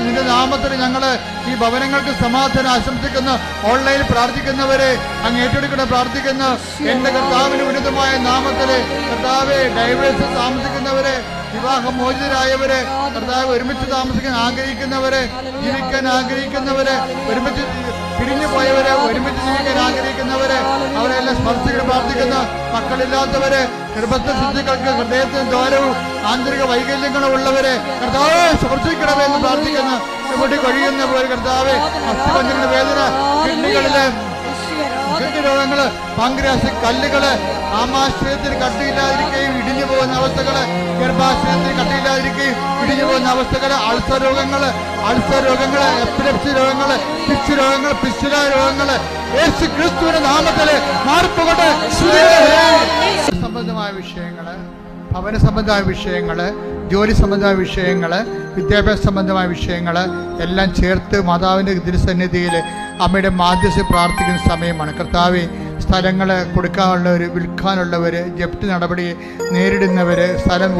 നിന്റെ നാമത്തിൽ ഞങ്ങൾ ഈ ഭവനങ്ങൾക്ക് സമാധാനം ആശംസിക്കുന്നു. ഓൺലൈനിൽ പ്രാർത്ഥിക്കുന്നവരെ അങ്ങ് ഏറ്റെടുക്കണം പ്രാർത്ഥിക്കുന്നു. എന്റെ കർത്താവിന് ഉന്നതമായ നാമത്തില് കർത്താവെ, ഡൈവേഴ്സ് താമസിക്കുന്നവരെ, വിവാഹമോചിതരായവരെ, കർത്താവ് ഒരുമിച്ച് താമസിക്കാൻ ആഗ്രഹിക്കുന്നവരെ, ജീവിക്കാൻ ആഗ്രഹിക്കുന്നവരെ, ഒരുമിച്ച് പിരിഞ്ഞു പോയവരെ, ഒരുമിച്ച് ജീവിക്കാൻ ആഗ്രഹിക്കുന്നവരെ, അവരെല്ലാം സ്പർശിക്കാൻ പ്രാർത്ഥിക്കുന്നു. മക്കളില്ലാത്തവരെ, ഗർഭസ്ഥ ശുദ്ധികൾക്ക് ഹൃദയത്തിന് ദ്വാരവും ആന്തരിക വൈകല്യങ്ങളും ഉള്ളവരെ കർത്താവെ സ്പർശിക്കണമെന്ന് പ്രാർത്ഥിക്കുന്നു. ഇവിടെ കഴിയുന്നവർ കർത്താവെ, അസ്ഥിപഞ്ചങ്ങളുടെ വേദന, കിഡ്നികളിലെ രോഗങ്ങള്, പാങ്ക്രിയാസ് കല്ലുകള്, ആമാശയത്തിന് കട്ടിയില്ലാതിരിക്കുകയും ഇടിഞ്ഞു പോകുന്ന അവസ്ഥകള്, ഗർഭാശയത്തിന് കട്ടിയില്ലാതിരിക്കുകയും ഇടിഞ്ഞു പോകുന്ന അവസ്ഥകള്, അൾസർ രോഗങ്ങള്, എപ്പിലെപ്സി രോഗങ്ങള്, പിച്ച് രോഗങ്ങൾ, പിസ്റ്റുല രോഗങ്ങള് യേശു ക്രിസ്തുവിന്റെ നാമത്തില് മാറിപ്പോകട്ടെ. സംബന്ധമായ വിഷയങ്ങള്, ഭവന സംബന്ധമായ വിഷയങ്ങള്, ജോലി സംബന്ധമായ വിഷയങ്ങള്, വിദ്യാഭ്യാസ സംബന്ധമായ വിഷയങ്ങള് എല്ലാം ചേർത്ത് മാതാവിൻ്റെ തിരുസന്നിധിയിൽ അമ്മയുടെ മാധ്യസ്ഥ പ്രാർത്ഥിക്കുന്ന സമയമാണ്. കർത്താവെ, സ്ഥലങ്ങൾ കൊടുക്കാനുള്ളവർ, വിൽക്കാനുള്ളവർ, ജപ്തി നടപടി നേരിടുന്നവർ, സ്ഥലം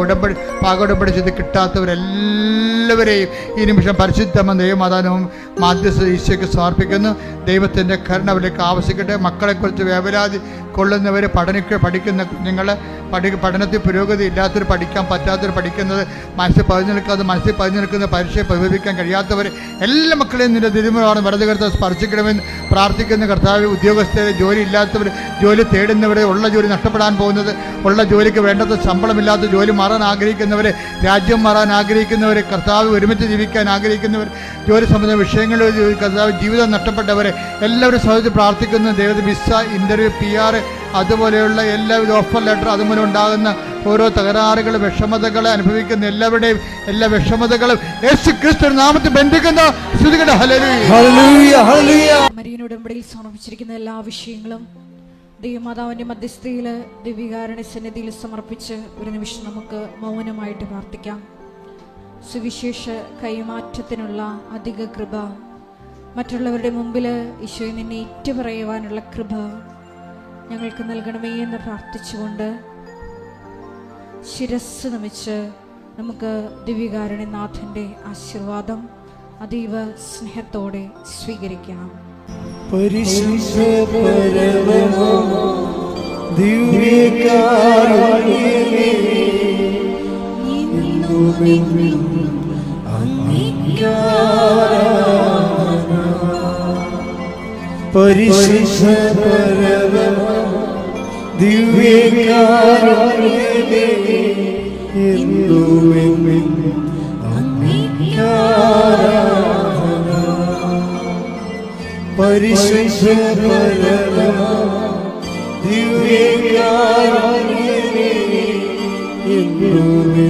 പാകോടമ്പടി ചെയ്ത് കിട്ടാത്തവരെല്ലാവരെയും ഈ നിമിഷം പരിശുദ്ധമ ദൈവമാതാനും മാധ്യസ്ഥ ഈശോയ്ക്ക് സമർപ്പിക്കുന്നു. ദൈവത്തിൻ്റെ കരുണ അവരിലേക്ക് ആവശ്യിക്കട്ടെ. മക്കളെക്കുറിച്ച് വേവലാതി കൊള്ളുന്നവർ, പഠിക്കുന്ന കുഞ്ഞുങ്ങൾ, പഠനത്തിൽ പുരോഗതി ഇല്ലാത്തവർ, പഠിക്കാൻ പറ്റാത്തവർ, പഠിക്കുന്നത് മനസ്സിൽ പതിഞ്ഞു നിൽക്കുന്ന പരീക്ഷയെ പരിഹരിക്കാൻ കഴിയാത്തവർ എല്ലാ മക്കളെയും നിന്റെ തിരുമുറാണ് വലതുകരത്തെ സ്പർശിക്കണമെന്ന് പ്രാർത്ഥിക്കുന്ന കർത്താവ്. ഉദ്യോഗസ്ഥരെ, ജോലി ഇല്ലാത്തവർ, ജോലി തേടുന്നവരെ, ഉള്ള ജോലി നഷ്ടപ്പെടാൻ പോകുന്നത്, ഉള്ള ജോലിക്ക് വേണ്ടത് ശമ്പളമില്ലാത്ത ജോലി മാറാൻ ആഗ്രഹിക്കുന്നവർ, രാജ്യം മാറാൻ ആഗ്രഹിക്കുന്നവർ, കർത്താവ് ഒരുമിച്ച് ജീവിക്കാൻ ആഗ്രഹിക്കുന്നവർ, ജോലി സംബന്ധ വിഷയങ്ങളിൽ കർത്താവ് ജീവിതം നഷ്ടപ്പെട്ടവരെ എല്ലാവരും സഹോദരി പ്രാർത്ഥിക്കുന്നു. ദൈവത്തെ വിസ, ഇൻ്റർവ്യൂ, PR അതുപോലെയുള്ള എല്ലാവിധ ഓഫർ ലെറ്റർ, അതുമൂലം ഉണ്ടാകുന്ന ഓരോ തകരാറുകൾ, വിഷമതകൾ അനുഭവിക്കുന്ന എല്ലാവരുടെയും എല്ലാ വിഷമതകളും യേശു ക്രിസ്തു നാമത്തിൽ ബന്ധിക്കുന്ന മരിയൻ ഉടമ്പടിയിൽ സമർപ്പിച്ചിരിക്കുന്ന എല്ലാ വിഷയങ്ങളും ദൈവമാതാവിന്റെ മധ്യസ്ഥയിൽ ദിവ്യകാരുണ്യ സന്നിധിയിൽ സമർപ്പിച്ച് ഒരു നിമിഷം നമുക്ക് മൗനമായിട്ട് പ്രാർത്ഥിക്കാം. സുവിശേഷ കൈമാറ്റത്തിനുള്ള അധിക കൃപ, മറ്റുള്ളവരുടെ മുമ്പിൽ ഈശോയെ നിന്നെ ഏറ്റുപറയുവാനുള്ള കൃപ ഞങ്ങൾക്ക് നൽകണമേ എന്ന് പ്രാർത്ഥിച്ചുകൊണ്ട് ശിരസ് നമിച്ച് നമുക്ക് ദിവ്യകാരുണ്യനാഥന്റെ ആശീർവാദം അതീവ സ്നേഹത്തോടെ സ്വീകരിക്കാം. പരിശുദ്ധ പരമമാ ദിവ്യകാരുണ്യമേ, എന്നുമെന്നും അങ്ങേക്കാരാധന. പരിശുദ്ധ പരമമാ ദിവ്യകാരുണ്യമേ, എന്നുമെന്നും അങ്ങേക്കാരാധന. പരിശുദ്ധ പരമമാ ദിവ്യകാരുണ്യമേ, എന്നുമെന്നും